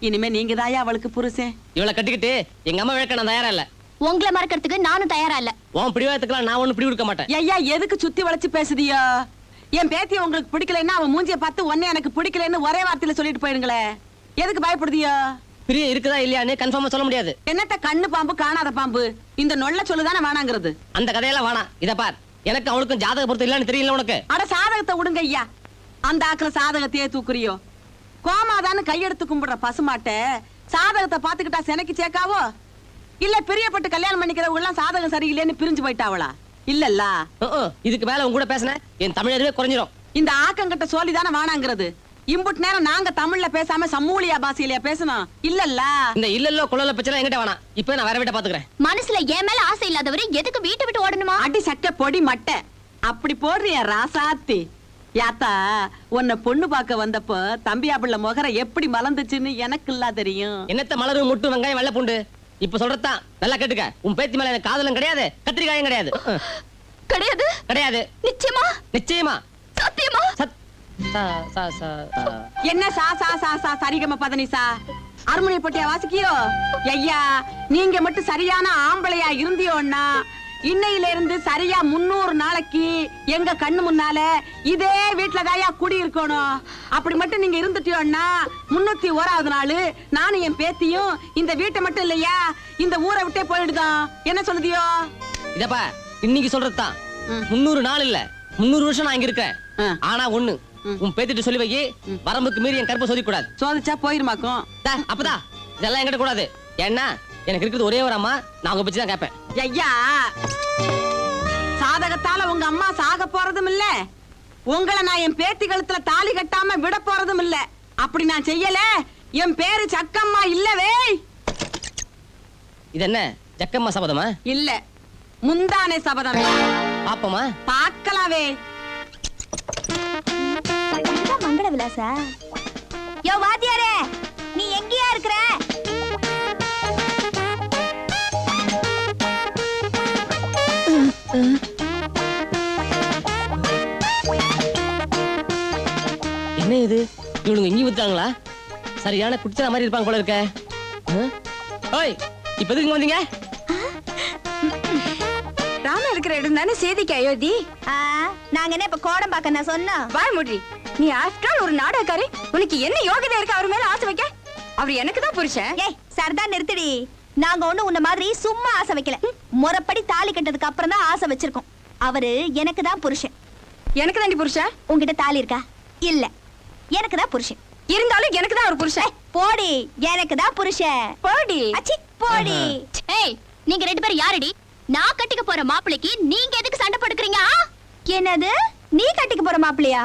இனிமே நீங்க தாயா அவளுக்கு புருஷன். இவளை கட்டிக்கிட்டு எங்க அம்மா வேக்க நான் தயாரா இல்ல. உங்களை மறக்கிறதுக்கு நானும் தயாரா இல்ல. உன் பிடிவாதத்துக்குலாம் நான் ஒண்ணு பிடி கொடுக்க மாட்டேன். ஐயா எதுக்கு சுத்தி வளைச்சு பேசுதியோ? என் பேத்திய உங்களுக்கு பிடிக்கலைன்னா அவன் மூஞ்சிய பார்த்து ஒன்னே எனக்கு பிடிக்கலன்னு ஒரே வார்த்தையில சொல்லிட்டு போயிடுங்களே. எதுக்கு பயப்படுதியோ? பிரியம் இருக்குதா இல்லையான்னு கன்ஃபார்மா சொல்ல முடியாது. என்னத்த கண்ணு பாம்பு காணாத பாம்பு, இந்த நொல்ல சொல்லுதானே வேணாங்கிறது. அந்த கதையெல்லாம் வேணாம். இத பார், எனக்கு அவளுக்கும் ஜாதக பொறுத்து இல்லன்னு தெரியல உனக்கு. அட சாதகத்தை விடுங்க ஐயா. அந்த ஆக்குற சாதகத்தையே தூக்குறியோ? கோமாதான்னு கையெடுத்து கும்பிடுற பசுமாட்ட சாதகத்தை பாத்துக்கிட்டா செனக்கு சேக்காவோ? இல்ல பிரியப்பட்டு கல்யாணம் பண்ணிக்கிறவங்க எல்லாம் சாதகம் சரியில்லைன்னு பிரிஞ்சு போயிட்டாவளா? இல்லல்ல. இதுக்கு மேல உங்க கூட பேசின என் தமிழ் அறிவே குறைஞ்சிரும். இந்த ஆக்கங்கிட்ட சொல்லிதானே வேணாங்கிறது. இம்புட் நேரம் நாங்க தமிழ்ல பேசாம சம்மூலியா பாஷையில பேசணும். இல்லல்ல. இந்த இல்லல்ல குழல பிரச்சனை என்கிட்ட வேணாம். இப்போ நான் வேற வீட்டை பாத்துக்கிறேன். மனசுல ஏன் மேல ஆசை இல்லாதவரு எதுக்கு வீட்டை விட்டு ஓடணுமா? அடி சட்டை பொடி மட்டை அப்படி போடுறிய ராசாத்தி. யாத்தா உன்னை பொண்ணு பார்க்க வந்தப்போ தம்பியாப்புள்ள முகர எப்படி மலர்ந்துச்சுன்னு எனக்கு இல்ல தெரியும். என்னத்த மலரு முட்டு வெங்காயம் வெள்ளை பூண்டு இப்ப சொல்றதான் நல்லா கேட்டுக்க. உன் பேத்தி மேல எனக்கு காதலும் கிடையாது, கத்திரிக்காயும் கிடையாது. கிடையாது கிடையாது. நிச்சயமா? நிச்சயமா. சத்தியமா? என்ன சா சா சா சா சரிகம பதனிசா அருமனை பட்டியா வாசிக்கியோ? ஐயா நீங்க மட்டும் சரியான ஆம்பளையா இருந்தியோன்னா இன்னையில இருந்து சரியா 300 நாளைக்கு எங்க கண்ணு முன்னால இதே வீட்டுல தாயா குடி இருக்கணும். அப்படி மட்டும் நீங்க இருந்துட்டியோன்னா 301வது நாள் நானும் என் பேத்தியும் இந்த வீட்டை மட்டும் இல்லையா இந்த ஊரை விட்டே போயிடுதான். என்ன சொல்லுதியோ? இதப்பா இன்னைக்கு சொல்றதுதான். 300 நாள் இல்ல 300 வருஷம் நான் இங்க இருக்கேன். ஆனா ஒண்ணு உன் பேத்திட்டு சொல்லி வை, வரம்புக்கு மீறி என் கருப்பை சோதிக்க கூடாது. சோதிச்சா போயிருமாக்கும். அப்பதான் இதெல்லாம் என்கிட்ட கூடாது. ஏன்னா எனக்கு இருக்குது ஒரே ஒரு அம்மா, நான் உங்க பத்தி தான் கேட்பேன். ஐயா சாதகத்தால உங்க அம்மா சாக போறதும் இல்ல, உங்களை நான் என் பேத்தி கழுத்துல தாலி கட்டாம விட போறதும் இல்ல. அப்படி நான் செய்யல என் பேரு சக்கம்மா இல்லவே. இது என்ன ஜக்கம்மா சபதமா? இல்ல முந்தானே சபதம். பாப்பமா பாக்கலாவே. மங்கள விலாசா? யோ வாத்தியாரே, நீ எங்கயா இருக்கிற? என்ன இது, இவனுங்க இங்கி வித்தாங்களா? சரியான குடிச்சா மாதிரி இருப்பாங்க போல இருக்க. ஓய் இப்ப எதுக்கு வந்தீங்க? ராம இருக்கிற இடம் தானே சேதிக்கு அயோத்தி. நாங்க என்ன இப்ப கோடம் பாக்க நான் சொன்னா? வாய் மூடி. நீ ஆஃப்டர் ஆல் ஒரு நாடகக்காரி, உனக்கு என்ன யோகிதை இருக்கு அவர் மேல ஆசை வைக்க? அவர் எனக்கு தான் புருஷன். ஏய் சரதா நிறுத்தடி. நாங்க ஒண்ணு உன்ன மாதிரி சும்மா ஆசை வைக்கல. முறைப்படி தாலி கட்டதுக்கு அப்புறம் தான் ஆசை வச்சிருக்கோம். அவரு எனக்கு தான் புருஷன். எனக்கு தாண்டி புருஷன். உங்ககிட்ட தாலி இருக்கா? இல்ல. எனக்கு தான் புருஷன். இருந்தாலும் எனக்கு தான் ஒரு புருஷன். போடி. எனக்கு தான் புருஷன். போடி. அச்சி போடி. ஏய் நீங்க ரெண்டு பேரும் யாரடி? நான் கட்டிக்க போற மாப்பிளைக்கு நீங்க எதுக்கு சண்டை போட்டுக்கிறீங்க? என்னது நீ கட்டிக்க போற மாப்பிளையா?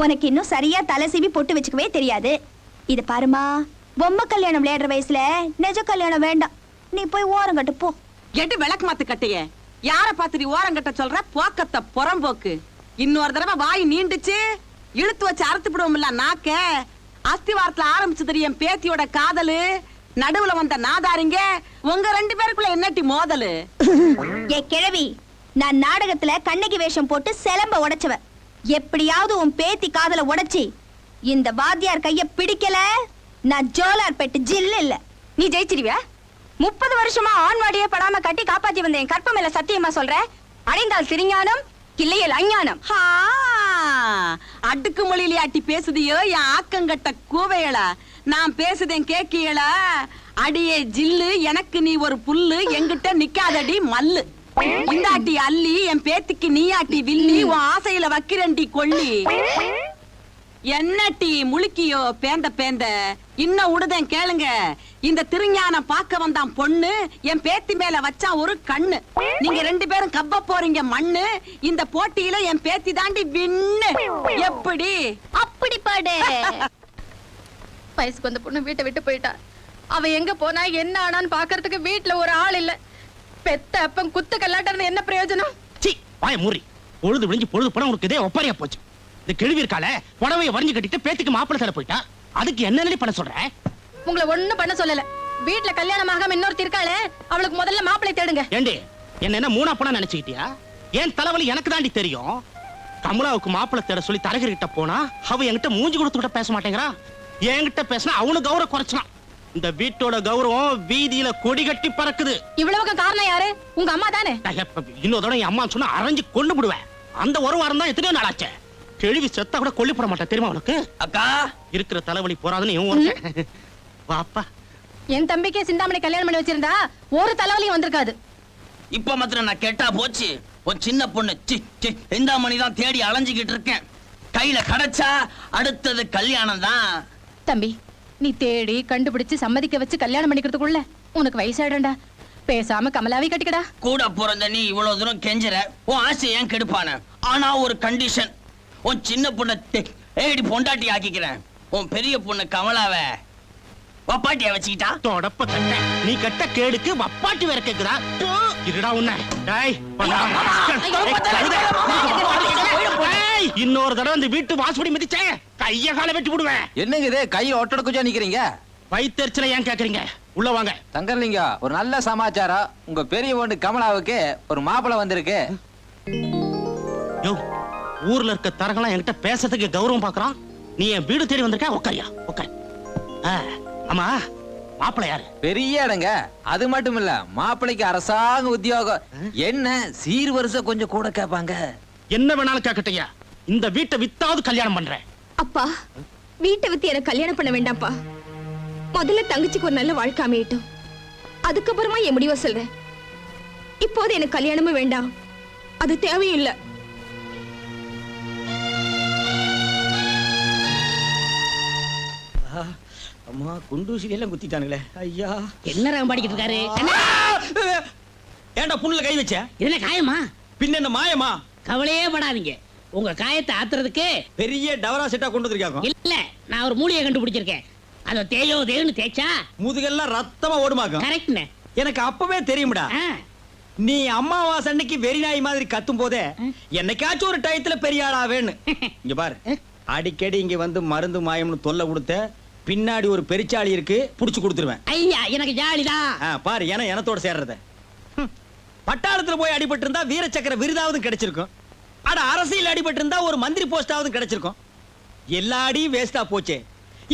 உனக்கு இன்னும் சரியா தலை சீவி பொட்டு வச்சுக்கவே தெரியாது. இது பாருமா, பொம்மை கல்யாணம் விளையாடுற வயசுல நிஜ கல்யாணம் வேண்டாம். நீ போய் ஓரம் கட்டு போ. எட்டு விளக்கு மாத்து கட்டைய யார பாத்துடி ஓரம் கட்ட சொல்ற? போக்கத்த புறம்போக்கு. இன்னொரு தடவை வாய் நீண்டுச்சு இழுத்து வச்சு அறுத்து விடுவோம்ல நாக்க. அஸ்திவாரத்துல ஆரம்பிச்சது என் பேத்தியோட காதலு. நடுவுல வந்த நாதாரிங்க உங்க 2 பேருக்குள்ள என்னட்டி மோதலு? ஏ கிழவி, நான் நாடகத்துல கண்ணகி வேஷம் போட்டு செலம்ப உடைச்சவ. எப்படியாவது உன் பேத்தி காதல உடைச்சி இந்த வாத்தியார் கைய பிடிக்கல, நான் ஜோலார் பெட்டு ஜில்லு இல்ல. நீ ஜெயிச்சிருவியா? 30 வருஷமா ஆண்வாடியே படாம கட்டி காப்பாத்தி வந்த என் கற்ப மேல சத்தியமா சொல்ற? அடைந்தால் சிறிஞானம், இல்லையல் அஞ்ஞானம். அடுக்கு மொழியிலே அட்டி பேசுதியோ என் ஆக்கங்கட்ட கூவையளா? நான் பேசுதேன் கேக்கியளா? அடியே ஜில்லு, எனக்கு நீ ஒரு புல்லு, எங்கிட்ட நிக்காதடி மல்லு. இந்த ஆட்டி அள்ளி, என் பேத்திக்கு நீ ஆட்டி வில்லி, உன் ஆசையில வக்கிரண்டி கொள்ளி. என்னட்டி முழுக்கியோ பேந்த பேந்த? இன்னும் உடுதேன் கேளுங்க. இந்த திருஞானம் பார்க்க வந்தான் பொண்ணு, என் பேத்தி மேல வச்சான் ஒரு கண்ணு. நீங்க 2 பேரும் கப்ப போறீங்க மண்ணு. இந்த போட்டியில என் பேத்தி தாண்டி விண்ணு. எப்படி? அப்படி பாடு. வயசுக்கு வந்த பொண்ணு வீட்டை விட்டு போயிட்டா. அவ எங்க போனா என்ன ஆனான்னு பாக்குறதுக்கு வீட்டுல ஒரு ஆள் இல்ல. பெத்த அப்பன் குத்து கல்லாட்ட என்ன பிரயோஜனம்? சீ வாய மூறி. பொழுது விழிஞ்சு பொழுது போனா உனக்கு இதே ஒப்பாரியா போச்சு. இந்த கிழவி இருக்கால புடவைய வரைஞ்சு கட்டிட்டு பேத்துக்கு மாப்பிள்ளை தர போயிட்டா. அதுக்கு என்ன பண்ண சொல்ற? உங்களை ஒண்ணும் பண்ண சொல்லல. வீட்டுல கல்யாணம் ஆகாம இன்னொருத்தி இருக்காளே, அவளுக்கு முதல்ல மாப்பிள்ளை தேடுங்க. ஏண்டி என்ன மூணா போனா நினைச்சுக்கிட்டியா? ஏன் தலைவலி எனக்கு தாண்டி தெரியும். கமலாவுக்கு மாப்பிள்ளை தேட சொல்லி தரகர்கிட்ட போனா அவ என்கிட்ட மூஞ்சி கொடுத்துக்கிட்ட பேச மாட்டேங்கிறா. என்கிட்ட பேசினா அவனு கௌரவ குறைச்சான். இந்த வீட்டோட கௌரவம் வீதியில கொடி கட்டி பறக்குது. இவ்வளவுக்கு காரணம் யாரு? உங்க அம்மா தானே? இன்னொரு தடவை என் அம்மா சொன்னா அரைஞ்சு கொண்டு விடுவேன். அந்த ஒரு வாரம் தான் எத்தனையோ நாள் ஆச்சு. கேள்வி செத்தா கூட கொல்லி போட மாட்டேன் தெரியுமா உனக்கு? அக்கா இருக்கிற தலைவலி போறாதுன்னு இவன் வாப்பா. என் தம்பிக்கே சிந்தாமணி கல்யாணம் பண்ணி வச்சிருந்தா ஒரு தலைவலியும் வந்திருக்காது. இப்ப மாத்திரம் நான் கேட்டா போச்சு. ஒரு சின்ன பொண்ணு சிந்தாமணி தான் தேடி அலைஞ்சுக்கிட்டு இருக்கேன். கையில கிடைச்சா அடுத்தது கல்யாணம் தான். தம்பி, நீ தேடி கண்டுபிடிச்சு சம்மதிக்க வச்சு கல்யாணம் பண்ணிக்கிறதுக்குள்ள உனக்கு வயசாயிடண்டா. பேசாம கமலாவை கட்டிக்கடா. கூட பிறந்த நீ இவ்வளவு தூரம் கெஞ்சுற. உன் ஆசை ஏன் கெடுப்பான? ஆனா ஒரு கண்டிஷன். உன் சின்ன பொண்ணை தேடி பொண்டாட்டி ஆக்கிக்கிறேன். உன் பெரிய பொண்ணு கமலாவை வப்பாட்டியா வச்சுக்கிட்டா? தொடப்ப கட்ட நீ கட்ட கேடுக்கு வப்பாட்டி வேற கேக்குதா? இருடா உன்ன. இன்னொரு தடவை இந்த வீட்டு வாசப்படி மிதிச்சேன் கைய கால வெட்டி விடுவேன். என்னங்க இது கை ஒட்டட குஞ்சா நிக்கிறீங்க? வயிற்றுல ஏன் கேக்குறீங்க? உள்ள வாங்க. தங்கர்லிங்க, ஒரு நல்ல சமாச்சாரம். உங்க பெரிய பொண்ணு கமலாவுக்கு ஒரு மாப்பிள்ளை வந்திருக்கு. யோ, ஊர்ல இருக்க தரங்களாம் என்கிட்ட பேசுறதுக்கு கௌரவம் பாக்குறான். நீ என் வீடு தேடி வந்திருக்க. உட்காரியா உட்கார். ஆமா, மாப்பிள்ளை யாரு? பெரிய இடங்க. அது மட்டும் இல்ல, மாப்பிள்ளைக்கு அரசாங்க உத்தியோகம். என்ன சீர்வரிசை கொஞ்சம் கூட கேட்பாங்க. என்ன வேணாலும் கேட்கட்டையா. இந்த வீட்டை வித்தாவது கல்யாணம் பண்றேன். அப்பா, வீட்டை வித்து எனக்கு கல்யாணம் பண்ண வேண்டாம்ப்பா. முதல்ல தங்கச்சிக்கு ஒரு நல்ல வாழ்க்கை அமையட்டும். அதுக்கப்புறமா என் முடிவை சொல்றேன். இப்போது எனக்கு கல்யாணமும் வேண்டாம், அது தேவையும் இல்லை. அம்மா, குண்டூசில எல்லாம் குத்திட்டானுங்களே. ஐயா, என்ன ரகம் பாடிக்கிட்டு இருக்காரு? ஏன்டா புண்ணுல கை வச்ச? இதுல காயமா? பின்ன என்ன மாயமா? கவலையே படாதீங்க, உங்க காயத்தை ஆத்துறதுக்கு பெரிய டவரா செட்டா கொண்டு வந்திருக்காங்க. இல்ல, நான் ஒரு மூலிகை கண்டுபிடிச்சிருக்கேன். அத தேயோ தேன்னு தேய்ச்சா முதுகெல்லாம் ரத்தமா ஓடுமாக்கும். கரெக்ட்னே. எனக்கு அப்பவே தெரியும்டா. நீ அம்மாவாசை அன்னைக்கு வெறி நாய் மாதிரி கத்தும் போதே என்னைக்காச்சும் ஒரு டயத்துல பெரிய ஆளா வேணும். இங்க பாரு, அடிக்கடி இங்க வந்து மருந்து மாயம்னு தொல்லை கொடுத்த பின்னாடி ஒரு பெருச்சாளி இருக்கு, புடிச்சு கொடுத்துருவேன். ஐயா, எனக்கு ஜாலிதான். பாரு, எனத்தோட சேர்றத. பட்டாளத்துல போய் அடிபட்டு இருந்தா வீர சக்கர விருதாவது கிடைச்சிருக்கும். அட, அரசியல் அடிபட்டு இருந்தா ஒரு மந்திரி போஸ்டாவது கிடைச்சிருக்கும். எல்லா அடியும் வேஸ்டா போச்சே.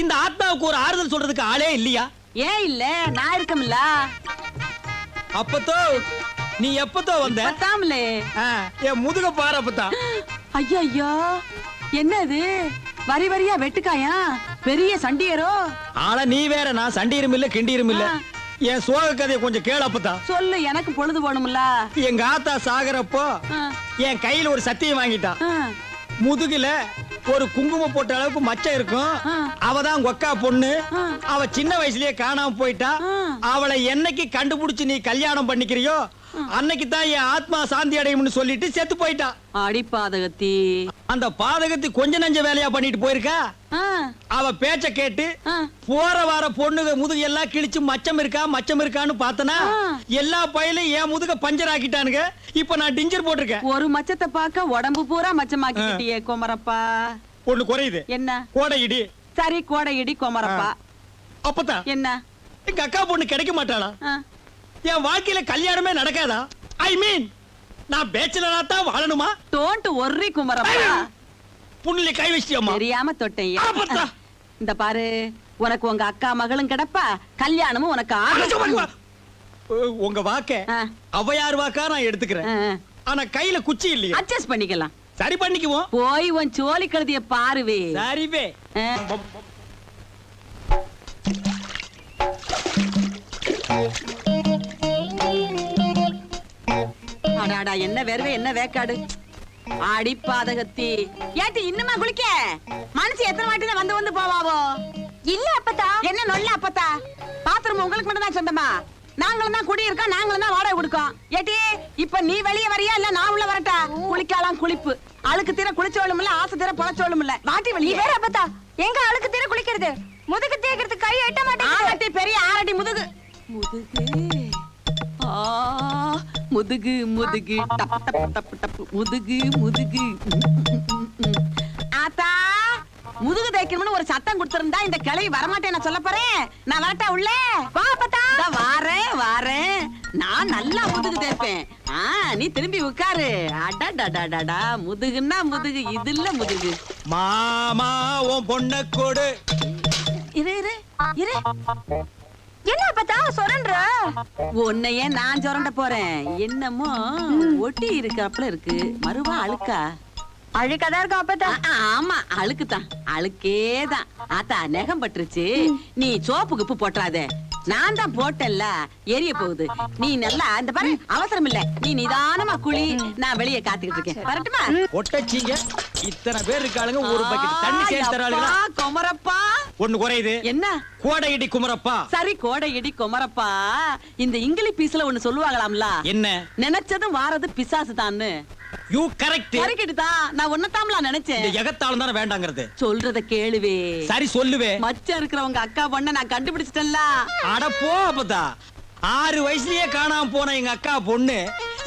இந்த ஆத்மாவுக்கு ஒரு ஆறுதல் சொல்றதுக்கு ஆளே இல்லையா? ஏன் இல்ல, நான் இருக்கம்ல. அப்பத்தோ நீ எப்பத்தோ வந்த? தாமலே என் முதுக பாரு. அப்பதான் ஐயோ, என்னது வரி வரியா வெட்டுக்காயா? பெரிய சண்டியரோ? ஆனா நீ வேற, நான் சண்டீரும் இல்ல கிண்டீரும் இல்ல. என் சோக கதையை கொஞ்சம் கேளு. அப்பதான் சொல்லு, எனக்கு பொழுது போகணும்ல. எங்க ஆத்தா சாகரப்போ என் கையில ஒரு சத்தியம் வாங்கிட்டான். முதுகுல ஒரு குங்குமம் போட்ட அளவுக்கு மச்சம் இருக்கும். அவதான் ஒக்கா பொண்ணு. அவ சின்ன வயசுலயே காணாம போயிட்டா. அவளை என்னைக்கு கண்டுபிடிச்சு நீ கல்யாணம் பண்ணிக்கிறியோ அன்னைக்கு தான் என் ஆத்மா சாந்தி அடையும்னு சொல்லிட்டு செத்து போயிட்டா. அடி பாதகத்தி. அந்த பாதகத்தி கொஞ்ச நஞ்ச வேலையா பண்ணிட்டு போயிருக்கா. அவ பேச்ச கேட்டு போற வார பொண்ணுக முதுகு எல்லாம் கிழிச்சு மச்சம் இருக்கான்னு பார்த்தனா எல்லா பயிலும் என் முதுக பஞ்சர் ஆக்கிட்டானுங்க. இப்ப நான் டிஞ்சர் போட்டிருக்கேன். ஒரு மச்சத்தை பார்க்க உடம்பு பூரா மச்சமாக்கிட்டியே குமரப்பா. ஒண்ணு குறையுது. என்ன? கோடை இடி. சரி, கோடை இடி குமரப்பா. அப்பதான் என்ன, எங்க அக்கா பொண்ணு கிடைக்க மாட்டாளா? என் வாழ்க்கையில கல்யாணமே நடக்காதா? ஐ மீன், நான் பேச்சலரா தான் வாழணுமா? Don't worry Kumarappa. புண்ணில கை வச்சியம்மா. தெரியாம தொட்டேன். இந்த பாரு, உனக்கு உங்க அக்கா மகளும் கிடப்பா, கல்யாணமும் உனக்கு ஆகும். உங்க வாக்க அவையார் வாக்கா நான் எடுத்துக்கிறேன். ஆனா கையில குச்சி இல்லையா? அட்ஜஸ்ட் பண்ணிக்கலாம். சரி, பண்ணிக்குவோம். போய் உன் சோலி கழுதிய பாருவே. சரிவே. அடாடா, என்ன வேர்வை, என்ன வேக்காடு. அடி பாதகத்தி. ஏட்டி, இன்னுமா குளிக்க? மனசு எத்தனை வாட்டி தான் வந்து போவாவோ? இல்ல அப்பத்தா. என்ன நொல்ல அப்பத்தா? பாத்ரூம் உங்களுக்கு மட்டும் தான் சொந்தமா? நாங்களும் தான் குடி இருக்கோம், நாங்களும் தான் வாடகை கொடுக்கோம். ஏட்டி, இப்ப நீ வெளியே வரியா இல்ல நான் உள்ள வரட்டா? குளிக்கலாம் குளிப்பு. அழுக்கு தீர குளிச்சோளும் இல்ல, ஆசை தீர பொழைச்சோளும் இல்ல. வாட்டி வெளியே. வேற அப்பத்தா, எங்க அழுக்கு தீர குளிக்கிறது? முதுகு தேய்க்கிறது கை எட்ட மாட்டேங்குது. பெரிய 6 அடி முதுகு. முதுகு முதுகு டப் டப் டப் டப் முதுகு முதுகு. ஆத்தா, முதுகு தேய்க்கணும்னு ஒரு சத்தம் கொடுத்திருந்தா இந்த கிளவி வரமாட்டேன். நான் சொல்ல போறேன். நான் வரட்டா உள்ள? வா அப்பத்தா. வாரேன். நான் நல்லா முதுகு தேய்ப்பேன். நீ திரும்பி உட்காரு. அடடடடடா, முதுகுன்னா முதுகு, இது இல்ல முதுகு. மாமா உன் பொண்ண கொடு. இரு இரு இரு. என்ன அப்பத்தா சொரன்ற? உன்னையே நான் சொரண்ட போறேன். என்னமோ ஒட்டி இருக்காப்ல இருக்கு. மறுவா அழுக்கா? அழுக்காதான் இருக்கும் அப்பத்தா. ஆமா, அழுக்குதான், அழுக்கேதான். ஆத்தா நெகம் பட்டுருச்சு. நீ சோப்பு குப்பு போட்டுறாதே. நான் தான் போட்டல்ல, எரிய போகுது. நீ நல்லா இந்த பாரு, அவசரம் இல்ல, நீ நிதானமா குளி. நான் வெளியே காத்துக்கிட்டு இருக்கேன். வரட்டுமா? ஒட்டச்சிங்க இத்தனை பேர் இருக்காளுங்க, ஒரு பக்கெட் தண்ணி சேர்த்து தராளுங்களா? குமரப்பா, ஒண்ணு குறையுது. என்ன? கோடையடி குமரப்பா. சரி, கோடையடி குமரப்பா. இந்த இங்கிலீஷ் பீஸ்ல ஒண்ணு சொல்லுவாங்களாம்ல, என்ன? நினைச்சதும் வாரது பிசாசு தான்னு. You correct. கரெக்ட் தான். நான் ஒன்னதாம்ல நினைச்சேன். இந்த எகத்தாலும் தானே வேண்டாங்கிறது. சொல்றத கேளுவே. சரி சொல்லுவே. மச்சம் இருக்கிறவங்க அக்கா பொண்ண நான் கண்டுபிடிச்சிட்டேன்ல. அட போ அப்பதா. 6 வயசுலயே காணாம போன எங்க அக்கா பொண்ணு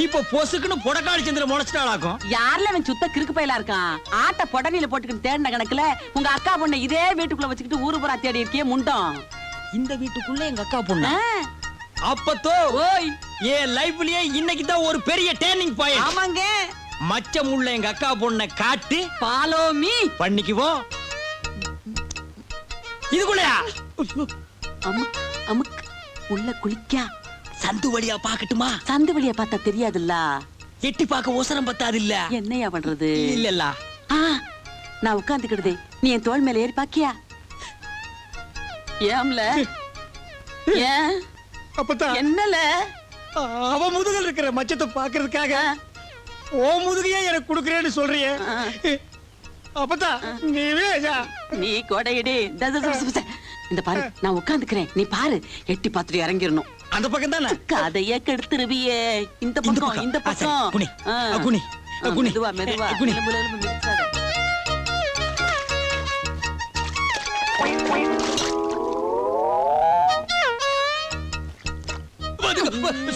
இப்ப பொசுக்குன்னு புடக்காளி சந்திர முளைச்சிட்டாளாக்கும். யார்ல அவன் சுத்த கிறுக்கு பையலா இருக்கான்? ஆட்ட பொடனில போட்டுக்கிட்டு தேடின கணக்குல உங்க அக்கா பொண்ணை இதே வீட்டுக்குள்ள வச்சுக்கிட்டு ஊரு பூரா தேடி இருக்கியே முண்டம். இந்த வீட்டுக்குள்ள எங்க அக்கா பொண்ணு அப்பத்தோ ஓய், என் லைஃப்லயே இன்னைக்கு தான் ஒரு பெரிய டேர்னிங் பாயிண்ட். ஆமாங்க. மச்சம் உள்ள எங்க அக்கா பொண்ணை காட்டு ஃபாலோ மீ பண்ணிக்குவோம். இதுக்குள்ளயா? அமுக் அமுக் உள்ள குளிக்கா. சந்து வழியா பாக்கட்டுமா? சந்து வழியா பார்த்தா தெரியாதுல்ல. எட்டி பார்க்க ஒசரம் பத்தாது இல்ல. என்னையா பண்றது? இல்லல்ல. நான் உட்கார்ந்துக்கிடுதே, நீ என் தோள் மேல ஏறி பாக்கியா? ஏம்ல? ஏன் அப்பதா என்னல? அவ முதுகுல இருக்கிற மச்சத்தை பாக்குறதுக்காக ஓ முதுகையே எனக்கு குடுக்கறேன்னு சொல்றியே. அப்பதா நீ கொடையடி. இந்த பாரு, நான் உட்கார்ந்துக்கிறேன், நீ பாரு. எட்டி பார்த்துட்டு இறங்கிடணும். அந்த பக்கம் தானே? கதைய கெடுத்துருவியே. இந்த பக்கம், இந்த பக்கம். குனி குனி குனி. மெதுவா மெதுவா. எலும்புல எலும்பு மிதிச்சாத.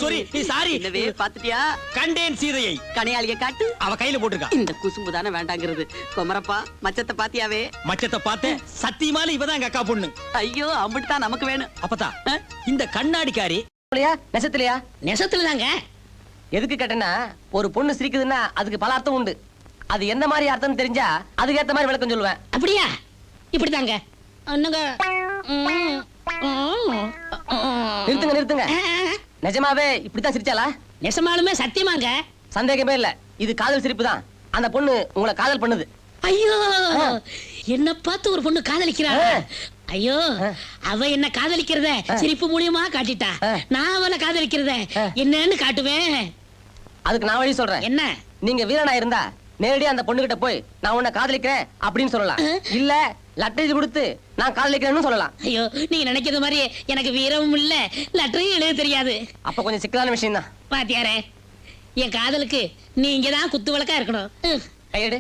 Sorry sorry. என்னவே பாத்துட்டியா? கண்டேன் சீதையை. கணையாளிய காட்டு. அவ கையில போட்டுருக்கா. இந்த குசும்பு தானே வேண்டாங்கிறது. குமரப்பா, மச்சத்தை பாத்தியாவே? மச்சத்தை பார்த்தேன். சத்தியமால இவதான் எங்க அக்கா பொண்ணு. ஐயோ, அம்பிட்டுதான் நமக்கு வேணும். அப்பதா இந்த கண்ணாடிக்காரி நெசத்திலையா? நெசத்துலதாங்க. எதுக்கு கேட்டேன்னா, ஒரு பொண்ணு சிரிக்குதுன்னா அதுக்கு பல அர்த்தம் உண்டு. அது எந்த மாதிரி அர்த்தம் தெரிஞ்சா அதுக்கு ஏத்த மாதிரி விளக்கம் சொல்லுவேன். அப்படியா? இப்படிதாங்க. நிறுத்துங்க நிறுத்துங்க. நிஜமாவே இப்படித்தான் சிரிச்சாளா? நெசமாலுமே சத்தியமாங்க. சந்தேகமே இல்ல, இது காதல் சிரிப்பு தான். அந்த பொண்ணு உங்களை காதல் பண்ணுது. ஐயோ, என்ன பார்த்து ஒரு பொண்ணு காதலிக்கிறா. ஐயோ, அவ என்ன காதலிக்கிறத சிரிப்பு மூலியமா காட்டிட்டா. நான் அவளை காதலிக்கிறத என்னன்னு காட்டுவேன். அதுக்கு நான் வழி சொல்றேன். என்ன? நீங்க வீரனா இருந்தா நேரடியா அந்த பொண்ணு கிட்ட போய் நான் உன்னை காதலிக்கிறேன் அப்படின்னு சொல்லலாம். இல்ல லெட்டர் கொடுத்து நான் காதலிக்கிறேன்னு சொல்லலாம். ஐயோ, நீங்க நினைக்கிறது மாதிரி எனக்கு வீரமும் இல்ல, லெட்டரையும் எழுத தெரியாது. அப்ப கொஞ்சம் சிக்கலான விஷயம் தான். பாத்தியாரே, என் காதலுக்கு நீ இங்கதான் குத்து விளக்கா இருக்கணும். கையெடு.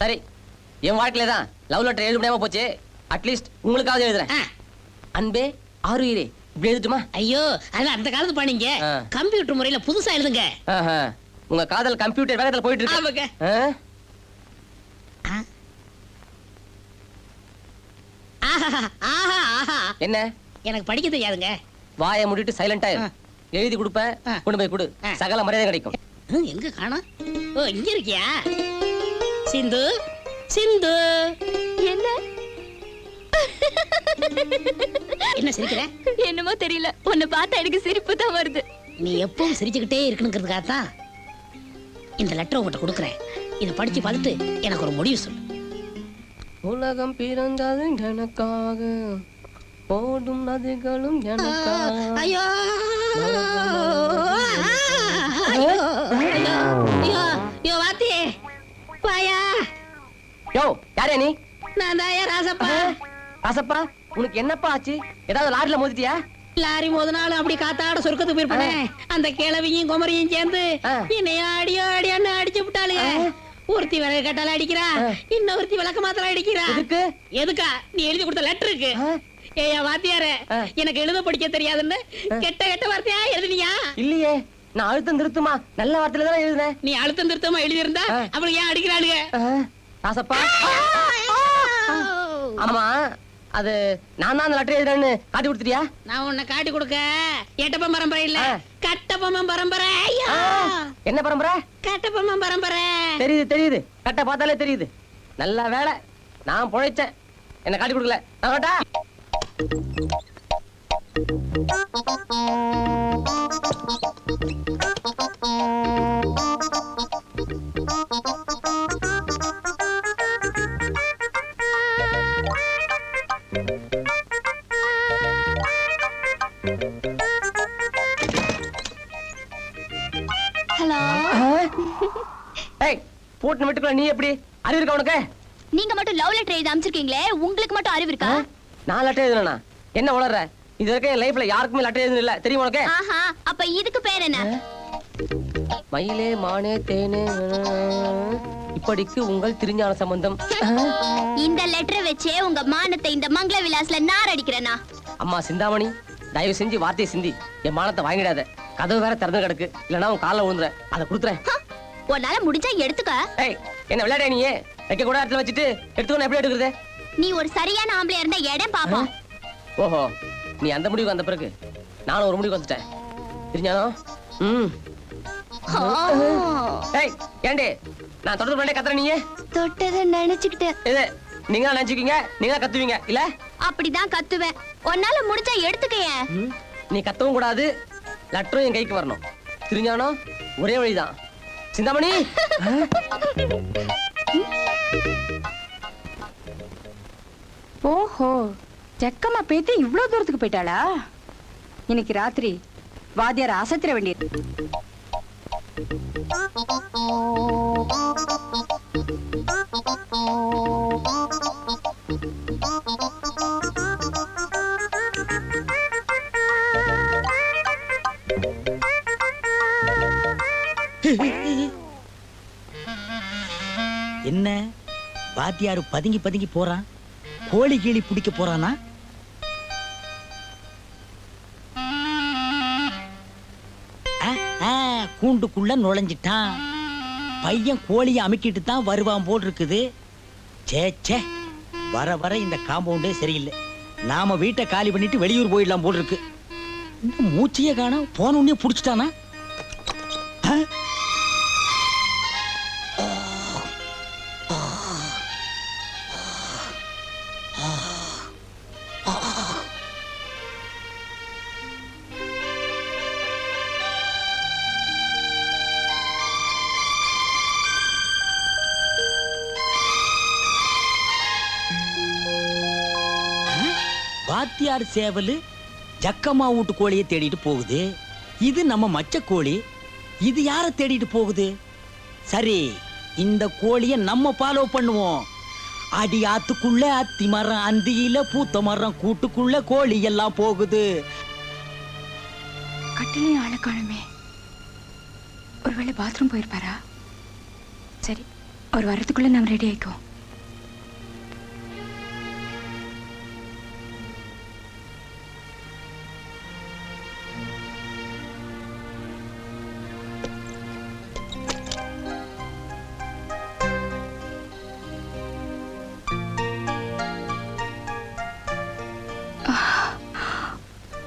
சரி, என் வாழ்க்கையில தான் லவ் லெட்டர் எழுத முடியாம போச்சு. அட்லீஸ்ட் உங்களுக்காவது எழுதுறேன். அன்பே ஆறுயிரே, இப்படி எழுதுட்டுமா? ஐயோ, அது அந்த காலத்து பண்ணீங்க. கம்ப்யூட்டர் முறையில புதுசா எழுதுங்க. உங்க காதல் கம்ப்யூட்டர் வேகத்துல போயிட்டு இருக்கு. என்ன? எனக்கு படிக்க தெரியாதுங்க. வாயை மூடிட்டு சைலண்டா எழுதி கொடுப்பேன், கொண்டு போய் கொடு, சகல மரியாதை கிடைக்கும். எங்க காணோம்? ஓ, இங்க இருக்கியா? சிந்து சிந்து. என்ன என்ன சிரிக்கிற? என்னமோ தெரியல, உன்னை பார்த்தா எனக்கு சிரிப்பு தான் வருது. நீ எப்பவும் சிரிச்சுக்கிட்டே இருக்கணுங்கிறதுக்காக தான் இந்த லெட்டர் உங்ககிட்ட கொடுக்குறேன். இதை படிச்சு பார்த்துட்டு எனக்கு ஒரு முடிவு சொல்லு. உலகம் பிறந்தது எனக்காக, ஓடும் நதிகளும் எனக்காக. ஐயோ ஐயோ ஐயோ ஐயோ, வாத்தி வாயா. யோ, யாரே நீ? நான் தான் ராசப்பா. ராசப்பா, உனக்கு என்னப்பா ஆச்சு? ஏதாவது லாரில மோதிட்டியா? லாரி மோதினாலும் அப்படி காத்தாட சொர்க்கத்துக்கு போயிருப்பனே. அந்த கிழவியும் குமரியும் சேர்ந்து என்னைய அடியோ அடியான்னு அடிச்சு விட்டாளுங்க. ஒருத்தி விளக்கு கட்டால அடிக்கிறா, இன்னொருத்தி விளக்க மாத்திரம் அடிக்கிறா. எதுக்கா? நீ எழுதி கொடுத்த லெட்டருக்கு. ஏயா வாத்தியாரே, எனக்கு எழுத படிக்க தெரியாதுன்னு கெட்ட கெட்ட வார்த்தையா எழுதுனியா? இல்லையே, நான் அழுத்தம் திருத்தமா நல்ல வார்த்தையில தான் எழுதுனேன். நீ அழுத்தம் திருத்தமா எழுதி இருந்தா அவளுக்கு ஏன் அடிக்கிறாளுங்க? ராசப்பா, ஆமா, அது நான் தான் அந்த லெட்டர் எழுதுறேன்னு காட்டி கொடுத்துட்டியா? நான் உன்னை காட்டி கொடுக்க எட்டப்பம் பரம்பரை இல்ல, கட்டப்பம்மன் பரம்பரை. ஐயா, என்ன பரம்பரை? கட்டப்பம்மன் பரம்பரை. தெரியுது தெரியுது, கட்ட பார்த்தாலே தெரியுது. நல்ல வேலை நான் பொழைச்சேன், என்ன காட்டி கொடுக்கல. நான் கேட்டா ஹலோ. ஏய், போட்டு விட்டுக்குள்ள நீ எப்படி அறிவு இருக்கா உனக்கு? நீங்க மட்டும் லவ் லெட்டர் எழுதி அனுப்பிச்சிருக்கீங்களே, உங்களுக்கு மட்டும் அறிவு இருக்கா? நான் லெட்டர் எழுதுனா என்ன உளற? இது வரைக்கும் என் லைஃப்ல யாருக்குமே லெட்டர் எழுதுனது இல்ல, தெரியுமா உனக்கு? ஆஹா, அப்ப இதுக்கு பேர் என்ன? மயிலே மானே தேனே இப்படிக்கு உங்கள் திருஞான சம்பந்தம். இந்த லெட்டரை வச்சே உங்க மானத்தை இந்த மங்கள விலாஸ்ல நார் அடிக்கிறேனா? அம்மா சிந்தாமணி, தயவு செஞ்சு வார்த்தையை சிந்தி என் மானத்தை வாங்கிடாத. கதவு வேற திறந்து கிடக்கு, இல்லனா உன் கால்ல விழுந்துற. அதை கொடுத்துறேன். உன்னால முடிஞ்சா எடுத்துக்க. ஏய், என்ன விளையாட நீ? வைக்க கூட இடத்துல வச்சுட்டு எடுத்துக்கணும், எப்படி எடுக்கிறது? நீ ஒரு சரியான ஆம்பளையா இருந்தா இடம் பாப்போம். ஓஹோ, நீ அந்த முடிவுக்கு வந்த பிறகு நானும் ஒரு முடிவுக்கு வந்துட்டேன். திருஞானம். ஏய், ஏண்டி நான் தொடர்ந்து பண்ணே கத்துற? நீங்க தொட்டதை நினைச்சுக்கிட்டு இது நீங்க நினைச்சுக்கீங்க, நீங்க கத்துவீங்க இல்ல? அப்படிதான் கத்துவேன். உன்னால முடிஞ்சா எடுத்துக்கேன். நீ கத்தவும் கூடாது, லெட்டரும் என் கைக்கு வரணும். திருஞானம், ஒரே வழிதான். சிந்தாமணி. ஓஹோ, செக்கம்மா பேத்தி இவ்வளவு தூரத்துக்கு போயிட்டாளா? இன்னைக்கு ராத்திரி வாத்தியார் அசத்திர வேண்டியது. என்ன வாத்தியாரு பதுங்கி பதுங்கி போறான்? கோழி கீழி பிடிக்க போறானா? கூண்டுக்குள்ள நுழைஞ்சிட்டான். பையன் கோழியை அமுக்கிட்டு தான் வருவான் போல் இருக்குது. சே, வர வர இந்த காம்பவுண்டே சரியில்லை. நாம வீட்டை காலி பண்ணிட்டு வெளியூர் போயிடலாம் போல் இருக்கு. இந்த மூச்சையே காணோம், போன உடனே புடிச்சிட்டானா? வாத்தியார் சேவலு ஜக்கம்மா வீட்டு கோழியை தேடிட்டு போகுது. இது நம்ம மச்ச கோழி, இது யார தேடிட்டு போகுது? சரி, இந்த கோழிய நம்ம ஃபாலோ பண்ணுவோம். அடி ஆத்துக்குள்ள அத்தி மரம், அந்தியில பூத்த மரம், கூட்டுக்குள்ள கோழி எல்லாம் போகுது. கட்டிலையும் ஆள காணுமே. ஒருவேளை பாத்ரூம் போயிருப்பாரா? சரி, ஒரு வாரத்துக்குள்ள நாம் ரெடி ஆயிக்கோ.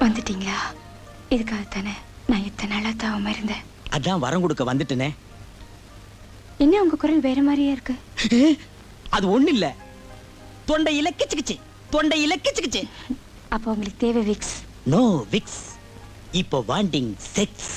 வந்துட்டீங்களா? இதுக்காகத்தானே நான் இத்தனை நாளா தாவமா இருந்தேன். அதான் வரம் கொடுக்க வந்துட்டேனே. என்ன உங்க குரல் வேற மாதிரியே இருக்கு? அது ஒண்ணு இல்ல, தொண்டையில கிச்சுக்கிச்சு, தொண்டையில கிச்சுக்கிச்சு. அப்போ உங்களுக்கு தேவை விக்ஸ்? நோ விக்ஸ், இப்போ வாண்டிங் செக்ஸ்.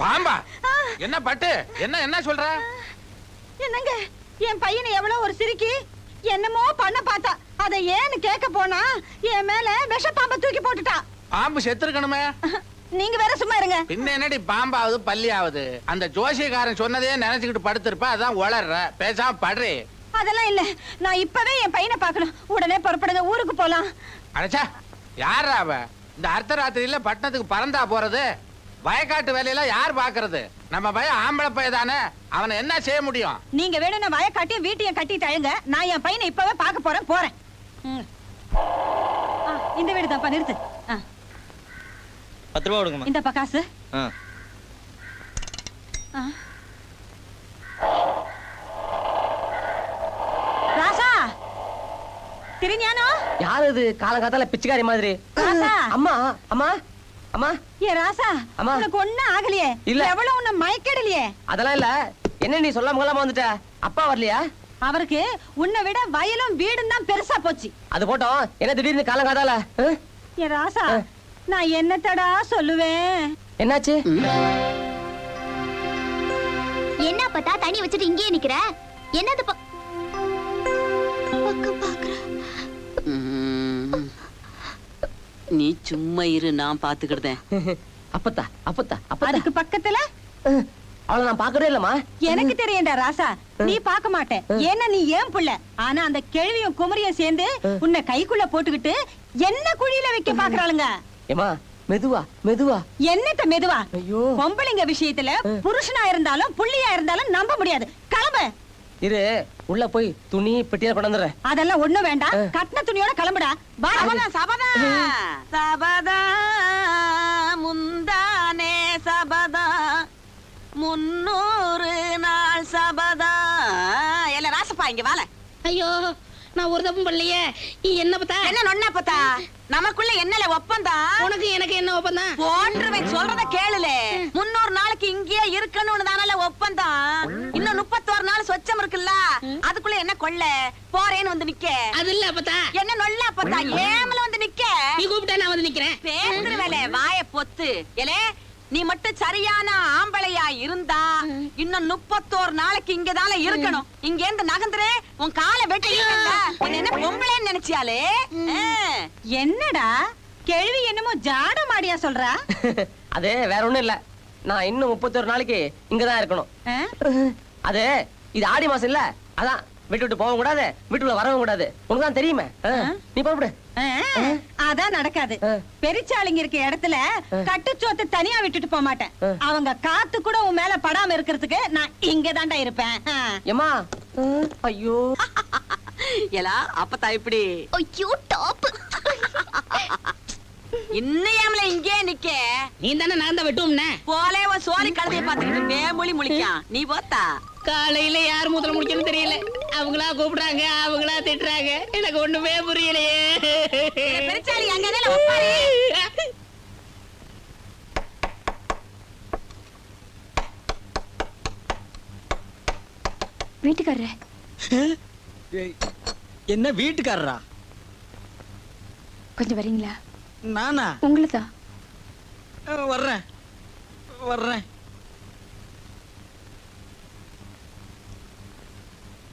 பாம்பா? என்ன பட்டு, என்ன சொல்ற? என்னங்க, என் பையனை எவ்வளவு ஒரு சிரிக்கி என்னமோ பண்ண பார்த்தா, அதை ஏன்னு கேட்க போனா என் மேல விஷப்பாம்ப தூக்கி போட்டுட்டா. பாம்பு செத்துருக்கணுமே. நீங்க வேற சும்மா இருங்க. பின்ன என்னடி பாம்பாவது பள்ளியாவது? அந்த ஜோசியக்காரன் சொன்னதே நினைச்சுக்கிட்டு படுத்திருப்ப, அதான் உளர்ற. பேசாம படுறி. அதெல்லாம் இல்ல, நான் இப்பவே என் பையனை பார்க்கணும். உடனே புறப்படுங்க, ஊருக்கு போலாம். அடைச்சா யாரா அவ? இந்த அர்த்தராத்திரியில பட்டணத்துக்கு பறந்தா போறது? வயக்காட்டு வேலையெல்லாம் யார் பாக்குறது? நம்ம பையன் ஆம்பளை பையன் தானே, அவனை என்ன செய்ய முடியும்? நீங்க வேணும்னா வயக்காட்டியும் வீட்டையும் கட்டி தழுங்க. நான் என் பையனை இப்பவே பார்க்க போறேன். இந்த வீடு தான்ப்பா, நிறுத்து. 10 ரூபா கொடுங்கம்மா. இந்த காசு. ராசா, திருஞானோ. யாரு இது காலங்காத்தால பிச்சைக்காரி மாதிரி? ராசா. அம்மா அம்மா அம்மா. ஏ ராசா, அம்மா. உனக்கு ஒண்ணும் ஆகலையே? இல்ல. எவ்வளவு உன்னை மயக்கடலையே? அதெல்லாம் இல்ல. என்ன நீ சொல்லாம கொள்ளாம வந்துட்ட? அப்பா வரலையா? அவருக்கு உன்னை விட வயலும் வீடும் தான் பெருசா போச்சு. அது போட்டோம், என்ன திடீர்னு காலங்காத்தால? ஏ ராசா, நான் என்னத்தடா சொல்லுவேன்? என்னாச்சு? என்ன பார்த்தா தண்ணி வச்சுட்டு இங்கேயே நிக்கிற? என்னது பக்கம் பாக்குற? நீ சும்மா இரு, நான் பாத்துக்கிட்டேன். அப்பத்தா அப்பத்தா அப்பத்தா. அதுக்கு பக்கத்துல அவளை நான் பாக்கவே இல்லம்மா. எனக்கு தெரியும்டா ராசா, நீ பாக்க மாட்டேன். ஏன்னா நீ ஏன் புள்ள. ஆனா அந்த கேள்வியும் குமரியும் சேர்ந்து உன்னை கைக்குள்ள போட்டுக்கிட்டு என்ன குழியில வைக்க பாக்குறாளுங்க. ஏமா மெதுவா மெதுவா. என்னத்த மெதுவா? ஐயோ, பொம்பளைங்க விஷயத்துல புருஷனா இருந்தாலும் புள்ளியா இருந்தாலும் நம்ப முடியாது. கிளம்பு. இரு, உள்ள போய் துணி பெட்டியில கொண்டாந்துறேன். அதெல்லாம் ஒண்ணும் வேண்டாம், கட்டின துணியோட கிளம்புடா. சபதா சபதா முந்தானே சபதா 300 நாள் சபதா. எல்லாம் ராசப்பா இங்க வாழ. ஐயோ, நான் ஒரு தப்பும் பண்ணலையே. என்ன பத்தா? என்ன நொண்ணா பத்தா? நமக்குள்ள என்னல ஒப்பந்தம்? உனக்கு எனக்கு என்ன ஒப்பந்தம்? போன்றவன் சொல்றத கேளுல. 300 நாளைக்கு இங்கேயே இருக்கணும்னு தானல ஒப்பந்தம். இன்னும் 31 நாள் சொச்சம் இருக்குல்ல, அதுக்குள்ள என்ன கொள்ள போறேன்னு வந்து நிக்க. அது இல்ல பத்தா. என்ன நொல்லா பத்தா? ஏமல வந்து நிக்க. நீ கூப்பிட்டா நான் வந்து நிக்கிறேன். பேசுறவளே வாய பொத்து. எலே, நீ மட்டும் சரியான ஆம்பளையா இருந்தா இன்னும் 31 நாளைக்கு இங்கதால இருக்கணும். இங்க இருந்து நகர்ந்துரு, உன் காலை வெட்டி என்ன பொம்பளைன்னு நினைச்சியாலே? என்னடா கேள்வி என்னமோ ஜாட மாடியா சொல்றா? அது வேற ஒண்ணும் இல்ல. நான் இன்னும் 31 நாளைக்கு இங்கதான் இருக்கணும். அது இது ஆடி மாசம் இல்ல, அதான் விட்டு விட்டு போக கூடாது, வீட்டுக்குள்ள வரவும் கூடாது. உனக்கு தான் தெரியுமே. நீ போடு. அதான் நடக்காது. பெரிச்சாளிங்க இருக்க இடத்துல கட்டுச்சோத்து தனியா விட்டுட்டு போக மாட்டேன். அவங்க காத்து கூட உன் மேல படாம இருக்கிறதுக்கு நான் இங்க தாண்டா இருப்பேன். ஏமா ஐயோ எலா அப்பத்தா இப்படி ஐயோ டாப். இன்னையாமல இங்கே நிக்க. நீ தானே நான் தான் வெட்டுவோம்னே. போலே உன் சோழி கழுதைய பாத்துக்கிட்டு மேமொழி முழிக்கான். நீ போத்தா. காலையில யார் முதல்ல முடிக்கணும்னு தெரியல. அவங்களா கூப்பிடுறாங்க, அவங்களா திட்டுறாங்க. எனக்கு ஒண்ணுமே புரியலையே. பெரிச்சாளி அங்கதானே உட்காரு. வீட்டுக்காரரே. என்ன வீட்டுக்காரரா? கொஞ்சம் வரீங்களா? நானா? உங்களுதான். வர்றேன் வர்றேன்.